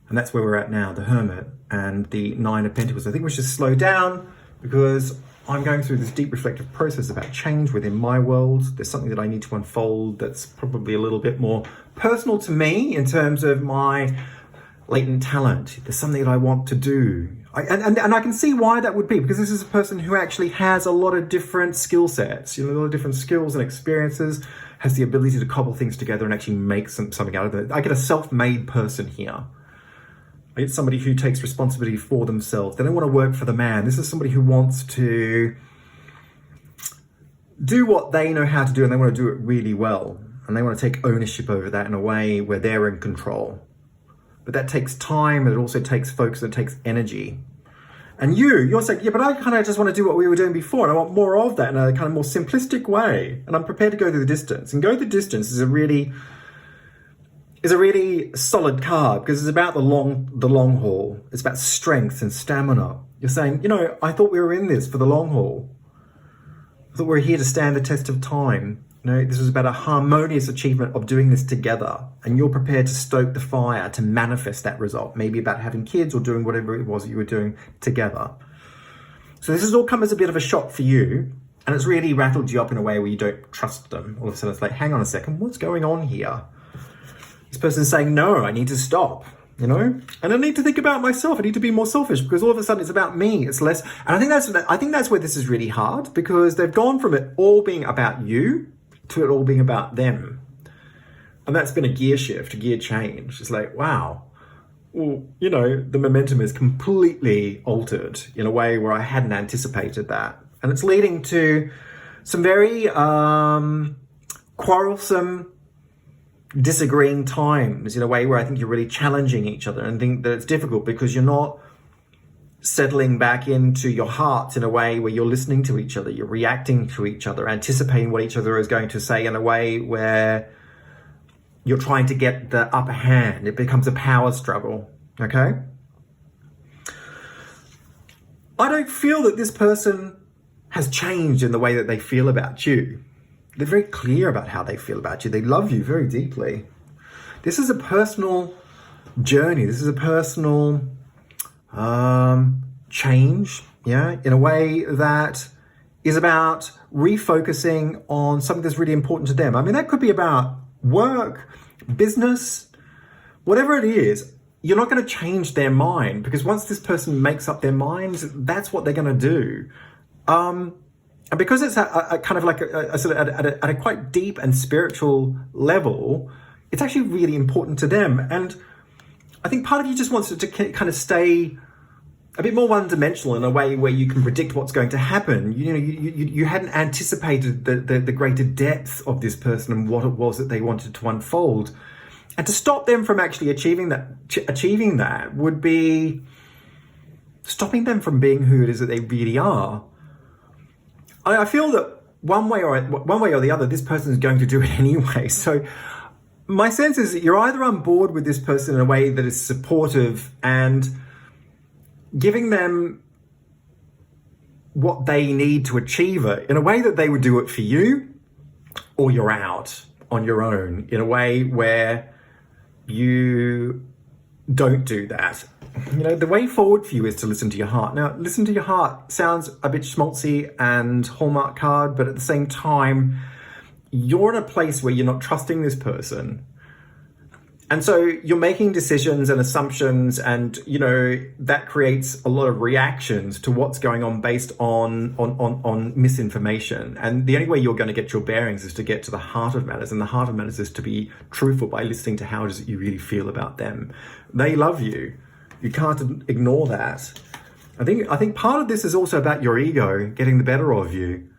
And that's where we're at now, the Hermit and the Nine of Pentacles. I think we should slow down because I'm going through this deep reflective process about change within my world. There's something that I need to unfold that's probably a little bit more personal to me in terms of my latent talent. There's something that I want to do. And I can see why that would be, because this is a person who actually has a lot of different skill sets, you know, a lot of different skills and experiences, has the ability to cobble things together and actually make something out of it. I get a self-made person here. I get somebody who takes responsibility for themselves. They don't want to work for the man. This is somebody who wants to do what they know how to do, and they want to do it really well. And they want to take ownership over that in a way where they're in control. But that takes time, and it also takes focus, and it takes energy. And you're saying, yeah, but I kind of just want to do what we were doing before, and I want more of that in a kind of more simplistic way. And I'm prepared to go the distance. And go the distance is a really solid card, because it's about the long haul. It's about strength and stamina. You're saying, you know, I thought we were in this for the long haul. I thought we were here to stand the test of time. You know, this was about a harmonious achievement of doing this together, and you're prepared to stoke the fire to manifest that result, maybe about having kids or doing whatever it was that you were doing together. So this has all come as a bit of a shock for you, and it's really rattled you up in a way where you don't trust them. All of a sudden it's like, hang on a second, what's going on here? This person's saying, no, I need to stop, you know, and I need to think about myself. I need to be more selfish, because all of a sudden it's about me. It's less, and I think that's where this is really hard, because they've gone from it all being about you to it all being about them. And that's been a gear shift, a gear change. It's like, wow, well, you know, the momentum is completely altered in a way where I hadn't anticipated that. And it's leading to some very quarrelsome, disagreeing times in a way where I think you're really challenging each other, and think that it's difficult because you're not settling back into your hearts in a way where you're listening to each other, you're reacting to each other, anticipating what each other is going to say in a way where you're trying to get the upper hand. It becomes a power struggle, okay? I don't feel that this person has changed in the way that they feel about you. They're very clear about how they feel about you. They love you very deeply. This is a personal journey. This is a personal change, yeah, in a way that is about refocusing on something that's really important to them. I mean, that could be about work, business, whatever it is. You're not going to change their mind, because once this person makes up their minds, that's what they're going to do. And because it's a kind of like a sort of at a quite deep and spiritual level, it's actually really important to them. And I think part of you just wants it to kind of stay a bit more one-dimensional in a way where you can predict what's going to happen. You hadn't anticipated the greater depth of this person and what it was that they wanted to unfold. And to stop them from actually achieving that would be stopping them from being who it is that they really are. I feel that one way or the other, this person is going to do it anyway. So my sense is that you're either on board with this person in a way that is supportive and giving them what they need to achieve it in a way that they would do it for you, or you're out on your own in a way where you don't do that. The way forward for you is to listen to your heart. Now, listen to your heart sounds a bit schmaltzy and Hallmark card, but at the same time, you're in a place where you're not trusting this person. And so you're making decisions and assumptions, and, that creates a lot of reactions to what's going on based on misinformation. And the only way you're going to get your bearings is to get to the heart of matters. And the heart of matters is to be truthful by listening to how it is that you really feel about them. They love you. You can't ignore that. I think part of this is also about your ego getting the better of you.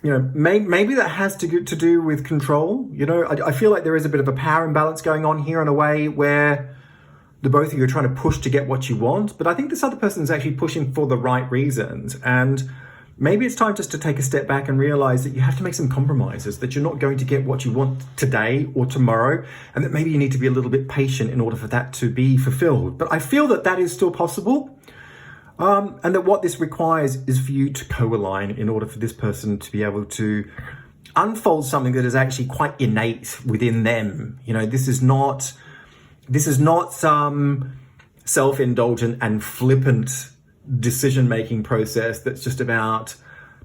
Maybe that has to do with control. I feel like there is a bit of a power imbalance going on here in a way where the both of you are trying to push to get what you want. But I think this other person is actually pushing for the right reasons. And maybe it's time just to take a step back and realize that you have to make some compromises, that you're not going to get what you want today or tomorrow, and that maybe you need to be a little bit patient in order for that to be fulfilled. But I feel that that is still possible. And that what this requires is for you to co-align in order for this person to be able to unfold something that is actually quite innate within them. This is not some self-indulgent and flippant decision-making process that's just about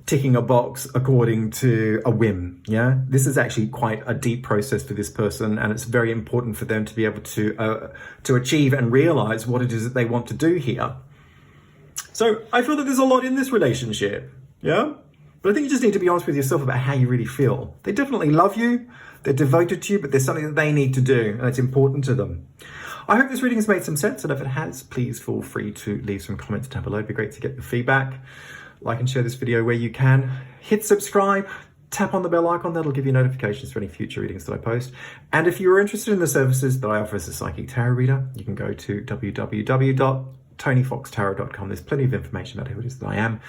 ticking a box according to a whim. Yeah, this is actually quite a deep process for this person, and it's very important for them to be able to achieve and realize what it is that they want to do here. So I feel that there's a lot in this relationship, yeah? But I think you just need to be honest with yourself about how you really feel. They definitely love you, they're devoted to you, but there's something that they need to do, and it's important to them. I hope this reading has made some sense, and if it has, please feel free to leave some comments down below. It'd be great to get your feedback. Like and share this video where you can. Hit subscribe, tap on the bell icon, that'll give you notifications for any future readings that I post. And if you're interested in the services that I offer as a psychic tarot reader, you can go to www.tonyfoxtarot.com. There's plenty of information about who it is that I am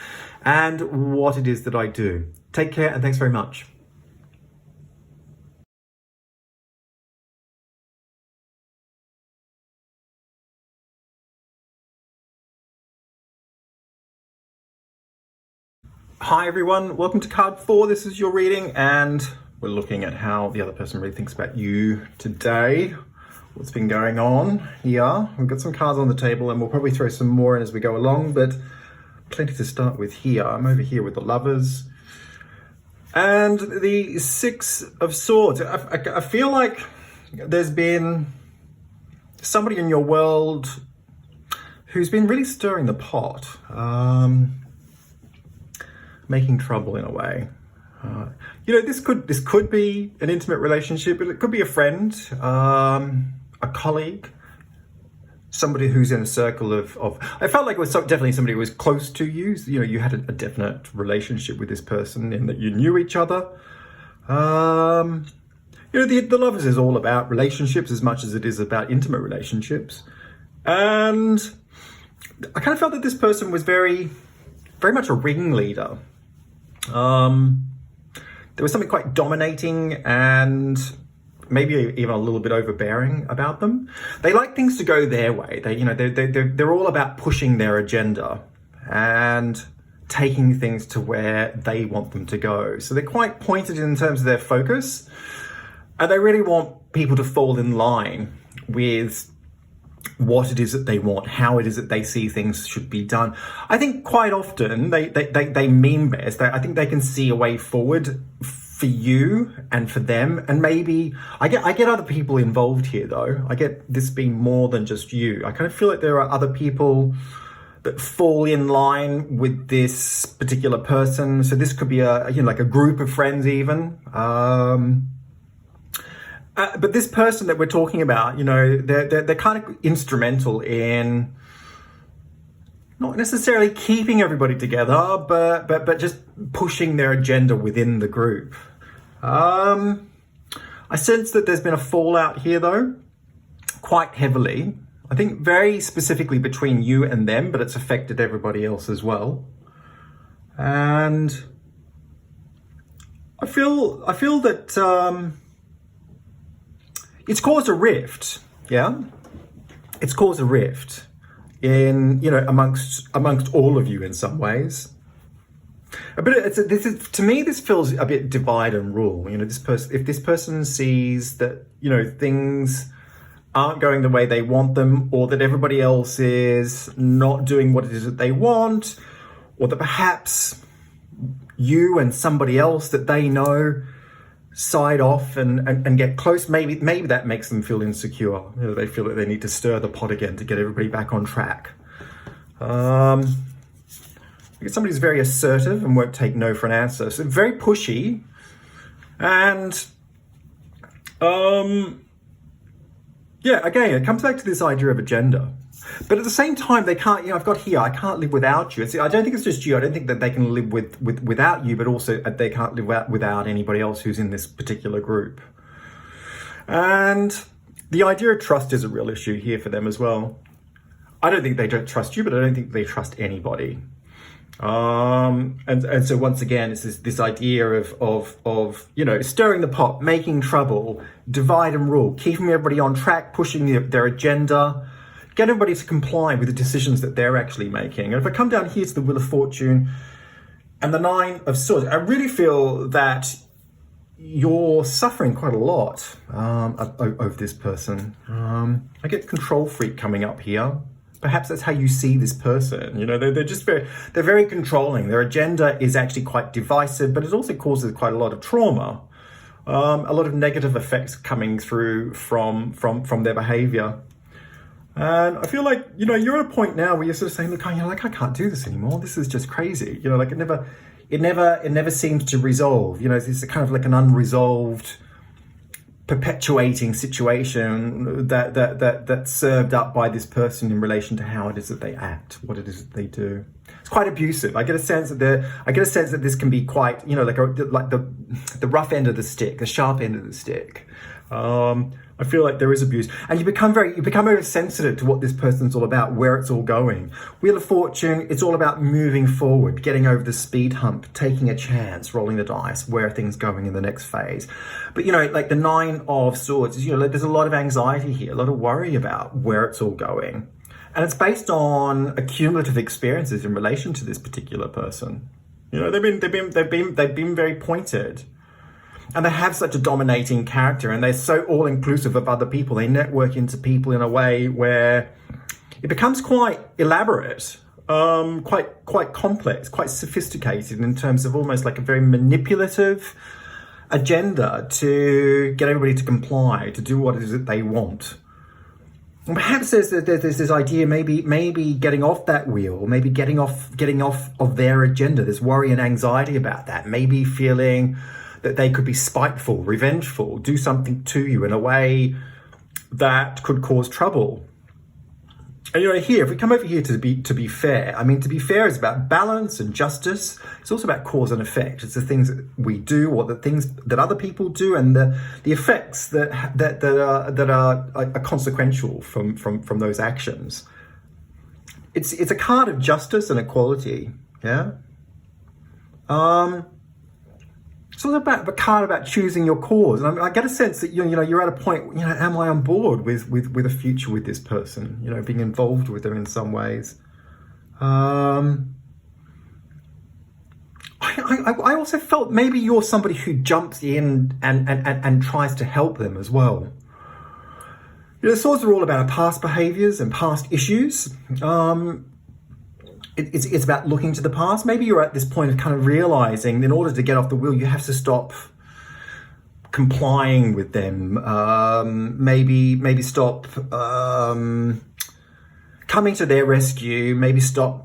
and what it is that I do. Take care, and thanks very much. Hi everyone, welcome to card 4. This is your reading, and we're looking at how the other person really thinks about you today. What's been going on here. We've got some cards on the table, and we'll probably throw some more in as we go along, but plenty to start with here. I'm over here with the Lovers and the Six of Swords. I feel like there's been somebody in your world who's been really stirring the pot, making trouble in a way. This could be an intimate relationship, but it could be a friend, a colleague, somebody who's in a circle of I felt like it was definitely somebody who was close to you. You had a definite relationship with this person in that you knew each other. The Lovers is all about relationships as much as it is about intimate relationships. And I kind of felt that this person was very, very much a ringleader. There was something quite dominating and maybe even a little bit overbearing about them. They like things to go their way. They're all about pushing their agenda and taking things to where they want them to go. So they're quite pointed in terms of their focus, and they really want people to fall in line with what it is that they want, how it is that they see things should be done. I think quite often they mean best. I think they can see a way forward for you and for them. And maybe I get other people involved here though. I get this being more than just you. I kind of feel like there are other people that fall in line with this particular person. So this could be like a group of friends even. But this person that we're talking about, they're kind of instrumental in not necessarily keeping everybody together, but just pushing their agenda within the group. I sense that there's been a fallout here though, quite heavily. I think very specifically between you and them, but it's affected everybody else as well. And I feel that it's caused a rift, yeah? It's caused a rift in, amongst all of you in some ways. But to me, this feels a bit divide and rule. If this person sees that, things aren't going the way they want them, or that everybody else is not doing what it is that they want, or that perhaps you and somebody else that they know side off and get close, maybe that makes them feel insecure. They feel that they need to stir the pot again to get everybody back on track. Because somebody's very assertive and won't take no for an answer. So very pushy. And again, it comes back to this idea of agenda. But at the same time, they can't, I've got here, I can't live without you. I don't think it's just you. I don't think that they can live without you, but also they can't live without anybody else who's in this particular group. And the idea of trust is a real issue here for them as well. I don't think they don't trust you, but I don't think they trust anybody. And so once again, it's this idea of stirring the pot, making trouble, divide and rule, keeping everybody on track, pushing their agenda, get everybody to comply with the decisions that they're actually making. And if I come down here to the Wheel of Fortune and the Nine of Swords, I really feel that you're suffering quite a lot over this person. I get control freak coming up here. Perhaps that's how you see this person. They're very controlling. Their agenda is actually quite divisive, but it also causes quite a lot of trauma. A lot of negative effects coming through from their behavior. And I feel like, you're at a point now where you're sort of saying, look, I can't do this anymore. This is just crazy. It never seems to resolve. It's kind of like an unresolved, perpetuating situation that's served up by this person in relation to how it is that they act, what it is that they do. It's quite abusive. I get a sense that this can be quite, like the rough end of the stick, the sharp end of the stick. I feel like there is abuse, and you become very sensitive to what this person's all about, where it's all going. Wheel of Fortune, it's all about moving forward, getting over the speed hump, taking a chance, rolling the dice, where are things going in the next phase. But like the Nine of Swords, there's a lot of anxiety here, a lot of worry about where it's all going, and it's based on accumulative experiences in relation to this particular person. They've been very pointed. And they have such a dominating character, and they're so all-inclusive of other people. They network into people in a way where it becomes quite elaborate, quite complex, quite sophisticated in terms of almost like a very manipulative agenda to get everybody to comply, to do what it is that they want. And perhaps there's this idea, maybe getting off that wheel, maybe getting off of their agenda. There's worry and anxiety about that. Maybe feeling that they could be spiteful, revengeful, do something to you in a way that could cause trouble. And here, if we come over here to be fair, to be fair is about balance and justice. It's also about cause and effect. It's the things that we do, or the things that other people do, and the effects that are consequential from those actions. It's a card of justice and equality. Yeah. It's also about the card about choosing your cause. And I get a sense that you're at a point, am I on board with a future with this person? Being involved with them in some ways. I also felt maybe you're somebody who jumps in and tries to help them as well. The swords are all about our past behaviors and past issues. It's about looking to the past. Maybe you're at this point of kind of realizing in order to get off the wheel, you have to stop complying with them. Maybe stop coming to their rescue. Maybe stop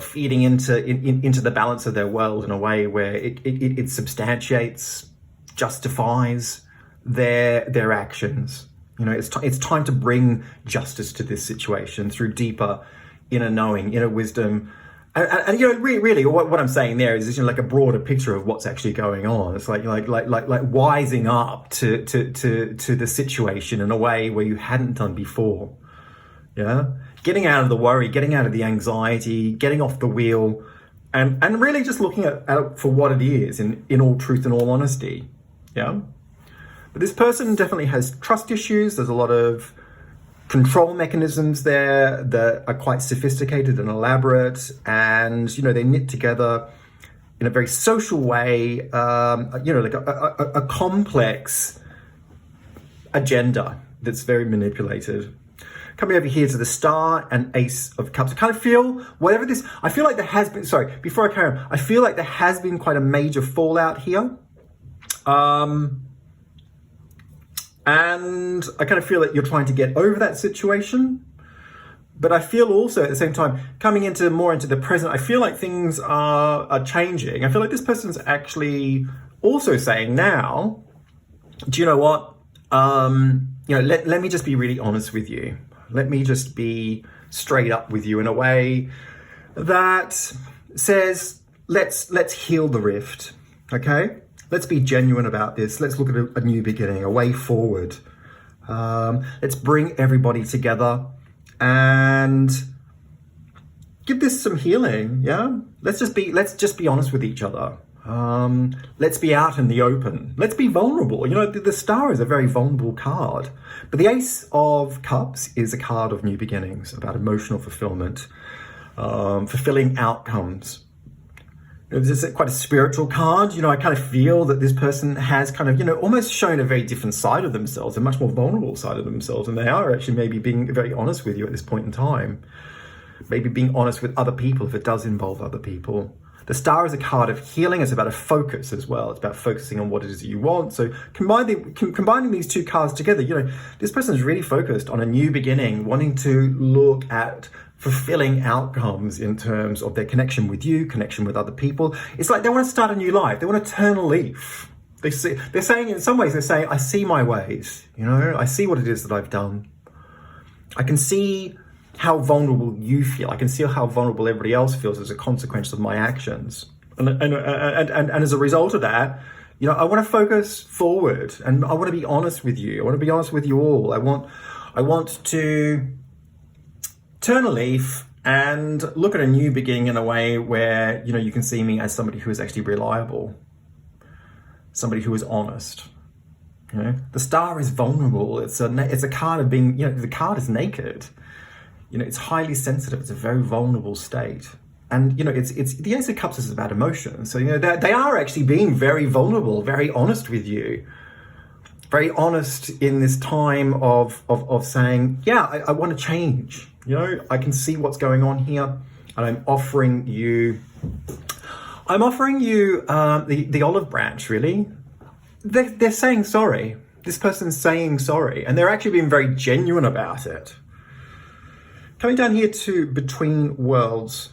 feeding into the balance of their world in a way where it substantiates, justifies their actions. It's time to bring justice to this situation through deeper inner knowing, inner wisdom. And really what I'm saying there is like a broader picture of what's actually going on. It's like wising up to the situation in a way where you hadn't done before. Yeah? Getting out of the worry, getting out of the anxiety, getting off the wheel, and really just looking at it for what it is in all truth and all honesty. Yeah? But this person definitely has trust issues. There's a lot of control mechanisms there that are quite sophisticated and elaborate, and they knit together in a very social way, like a complex agenda that's very manipulated. Coming over here to the Star and Ace of Cups, I kind of feel I feel like there has been, before I carry on, I feel like there has been quite a major fallout here. And I kind of feel that you're trying to get over that situation. But I feel also at the same time, coming more into the present, I feel like things are changing. I feel like this person's actually also saying now, do you know what? Let me just be really honest with you. Let me just be straight up with you in a way that says, let's heal the rift, okay? Let's be genuine about this. Let's look at a new beginning, a way forward. Let's bring everybody together and give this some healing. Yeah, let's just be honest with each other. Let's be out in the open. Let's be vulnerable. The Star is a very vulnerable card, but the Ace of Cups is a card of new beginnings, about emotional fulfillment, fulfilling outcomes. This is quite a spiritual card. I kind of feel that this person has kind of, almost shown a very different side of themselves, a much more vulnerable side of themselves. And they are actually maybe being very honest with you at this point in time. Maybe being honest with other people if it does involve other people. The Star is a card of healing. It's about a focus as well. It's about focusing on what it is that you want. So combining these two cards together, this person is really focused on a new beginning, wanting to look at fulfilling outcomes in terms of their connection with you, connection with other people. It's like they want to start a new life. They want to turn a leaf. They're saying, in some ways, I see my ways. I see what it is that I've done. I can see how vulnerable you feel. I can see how vulnerable everybody else feels as a consequence of my actions. And as a result of that, I want to focus forward, and I want to be honest with you. I want to be honest with you all. I want to turn a leaf and look at a new beginning in a way where, you can see me as somebody who is actually reliable, somebody who is honest. The Star is vulnerable. It's a card of being, the card is naked. It's highly sensitive. It's a very vulnerable state. And, it's the Ace of Cups is about emotion. So, they are actually being very vulnerable, very honest with you. Very honest in this time of saying, yeah, I want to change. I can see what's going on here, and I'm offering you the olive branch, really. They're saying sorry. This person's saying sorry, and they're actually being very genuine about it. Coming down here to Between Worlds,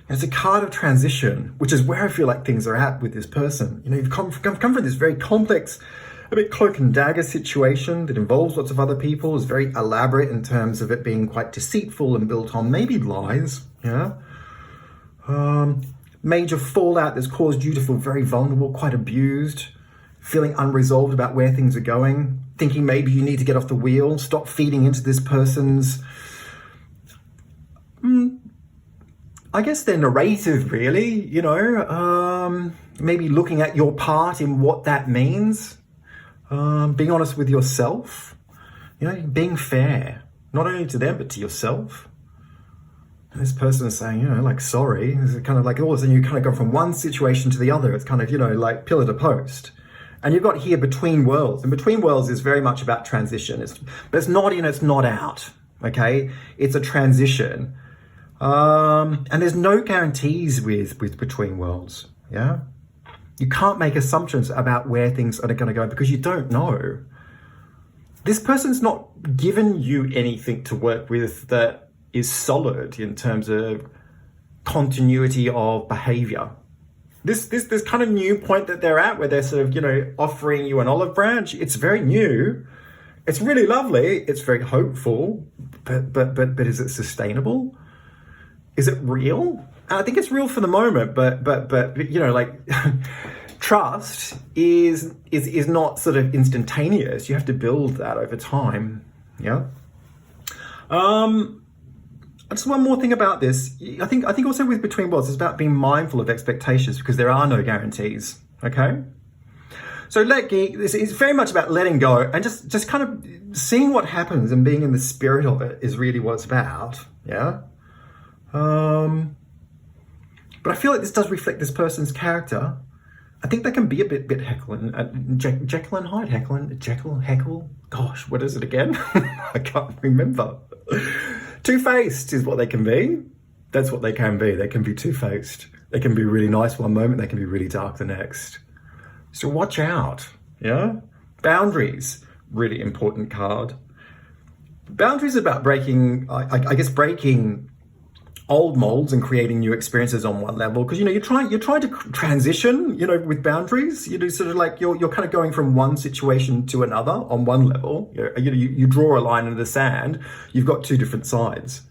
it's a card of transition, which is where I feel like things are at with this person. You've come from this very complex, a bit cloak and dagger situation that involves lots of other people. It's very elaborate in terms of it being quite deceitful and built on maybe lies. Yeah. Major fallout that's caused you to feel very vulnerable, quite abused, feeling unresolved about where things are going, thinking maybe you need to get off the wheel, stop feeding into this person's, I guess, their narrative, really. maybe looking at your part in what that means, being honest with yourself, being fair, not only to them, but to yourself. And this person is saying, like, sorry. It's kind of like all of a sudden you kind of go from one situation to the other. It's kind of, like pillar to post. And you've got here between worlds. And between worlds is very much about transition. But it's not in, it's not out. Okay? It's a transition. And there's no guarantees with between worlds. Yeah? You can't make assumptions about where things are going to go because you don't know. This person's not given you anything to work with that is solid in terms of continuity of behavior. This kind of new point that they're at where they're sort of, offering you an olive branch, it's very new. It's really lovely. It's very hopeful, but is it sustainable? Is it real? And I think it's real for the moment, but like trust is not sort of instantaneous. You have to build that over time. Yeah. Just one more thing about this. I think also with between worlds, it's about being mindful of expectations because there are no guarantees. Okay. So it's very much about letting go and just kind of seeing what happens and being in the spirit of it is really what it's about. Yeah. But I feel like this does reflect this person's character. I think they can be a bit Jekyll and Hyde, Jekyll. Gosh, what is it again? I can't remember. Two-faced is what they can be. That's what they can be. They can be two-faced. They can be really nice one moment. They can be really dark the next. So watch out. Yeah. Boundaries, really important card. Boundaries about breaking, I guess, breaking old molds and creating new experiences on one level, because you're trying to transition with boundaries. Sort of like you're kind of going from one situation to another on one level. You draw a line in the sand, you've got two different sides.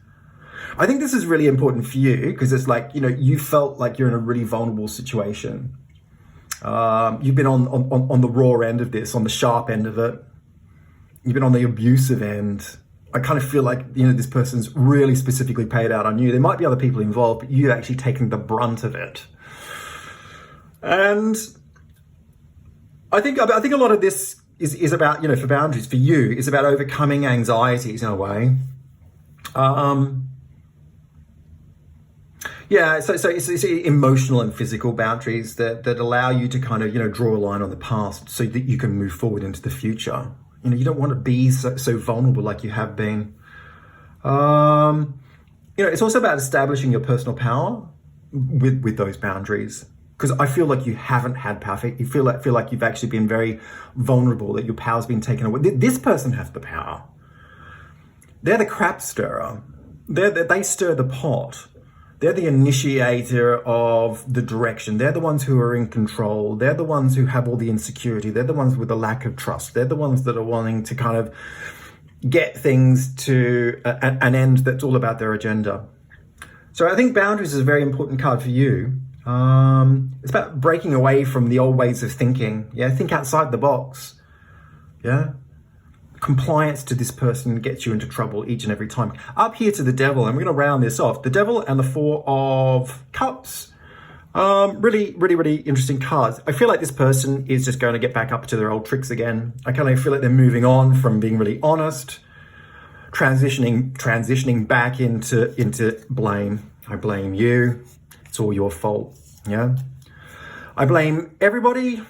I think this is really important for you because it's like you felt like you're in a really vulnerable situation. You've been on the raw end of this, on the sharp end of it. You've been on the abusive end. I kind of feel like, this person's really specifically paid out on you. There might be other people involved, but you've actually taken the brunt of it. And I think a lot of this is about, for boundaries, for you, is about overcoming anxieties in a way. So it's emotional and physical boundaries that allow you to kind of, draw a line on the past so that you can move forward into the future. You don't want to be so vulnerable like you have been. It's also about establishing your personal power with those boundaries. Because I feel like you haven't had power. You feel like you've actually been very vulnerable, that your power's been taken away. This person has the power. They're the crap stirrer. They stir the pot. They're the initiator of the direction. They're the ones who are in control. They're the ones who have all the insecurity. They're the ones with the lack of trust. They're the ones that are wanting to kind of get things to an end that's all about their agenda. So I think boundaries is a very important card for you. It's about breaking away from the old ways of thinking. Yeah, think outside the box. Yeah. Compliance to this person gets you into trouble each and every time. Up here to the devil, and we're going to round this off. The devil and the Four of Cups. Really, really, really interesting cards. I feel like this person is just going to get back up to their old tricks again. I kind of feel like they're moving on from being really honest, transitioning back into blame. I blame you. It's all your fault. Yeah. I blame everybody.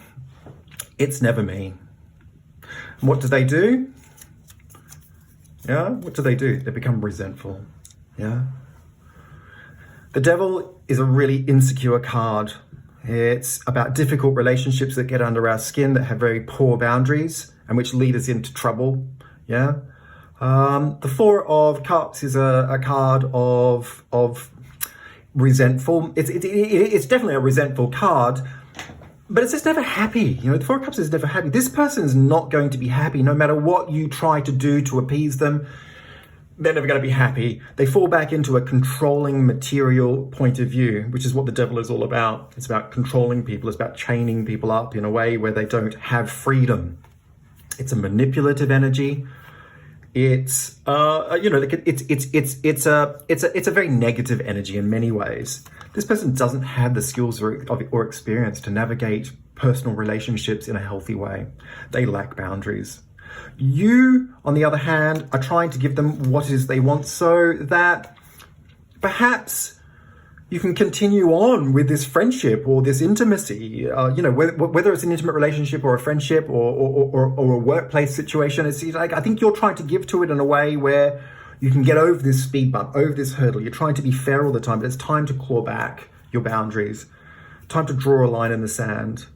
It's never me. And what do they do? Yeah, what do? They become resentful. Yeah. The devil is a really insecure card. It's about difficult relationships that get under our skin, that have very poor boundaries and which lead us into trouble. Yeah. The Four of Cups is a card of resentful. It's definitely a resentful card. But it's just never happy. The Four of Cups is never happy. This person's not going to be happy no matter what you try to do to appease them. They're never going to be happy. They fall back into a controlling material point of view, which is what the devil is all about. It's about controlling people. It's about chaining people up in a way where they don't have freedom. It's a manipulative energy. It's a very negative energy in many ways. This person doesn't have the skills or experience to navigate personal relationships in a healthy way. They lack boundaries. You, on the other hand, are trying to give them what it is they want so that perhaps you can continue on with this friendship or this intimacy, whether it's an intimate relationship or a friendship or a workplace situation. It's like, I think you're trying to give to it in a way where you can get over this speed bump, over this hurdle. You're trying to be fair all the time, but it's time to claw back your boundaries. Time to draw a line in the sand.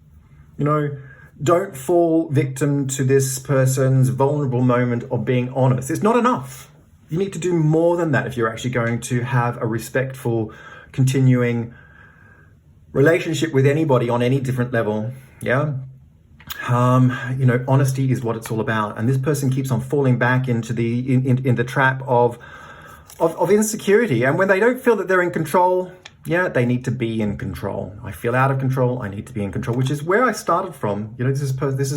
Don't fall victim to this person's vulnerable moment of being honest. It's not enough. You need to do more than that if you're actually going to have a respectful, continuing relationship with anybody on any different level. Yeah. Honesty is what it's all about. And this person keeps on falling back into the trap of insecurity. And when they don't feel that they're in control, they need to be in control. I feel out of control. I need to be in control, which is where I started from. This is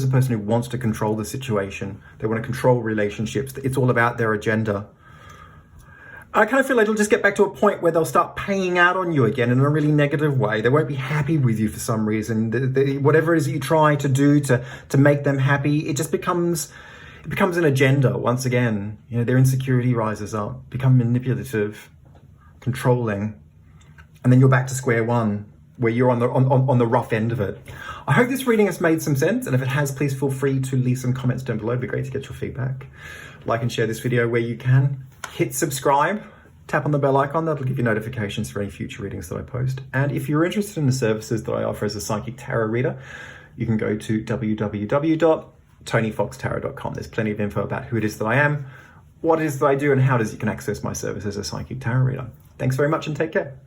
a person who wants to control the situation. They want to control relationships. It's all about their agenda. I kind of feel like it'll just get back to a point where they'll start paying out on you again in a really negative way. They won't be happy with you for some reason. Whatever it is that you try to do to make them happy, it just becomes an agenda once again. Their insecurity rises up, become manipulative, controlling, and then you're back to square one, where you're on the rough end of it. I hope this reading has made some sense, and if it has, please feel free to leave some comments down below. It'd be great to get your feedback. Like and share this video where you can. Hit subscribe, tap on the bell icon. That'll give you notifications for any future readings that I post. And if you're interested in the services that I offer as a psychic tarot reader, you can go to www.tonyfoxtarot.com. There's plenty of info about who it is that I am, what it is that I do, and how it is you can access my service as a psychic tarot reader. Thanks very much and take care.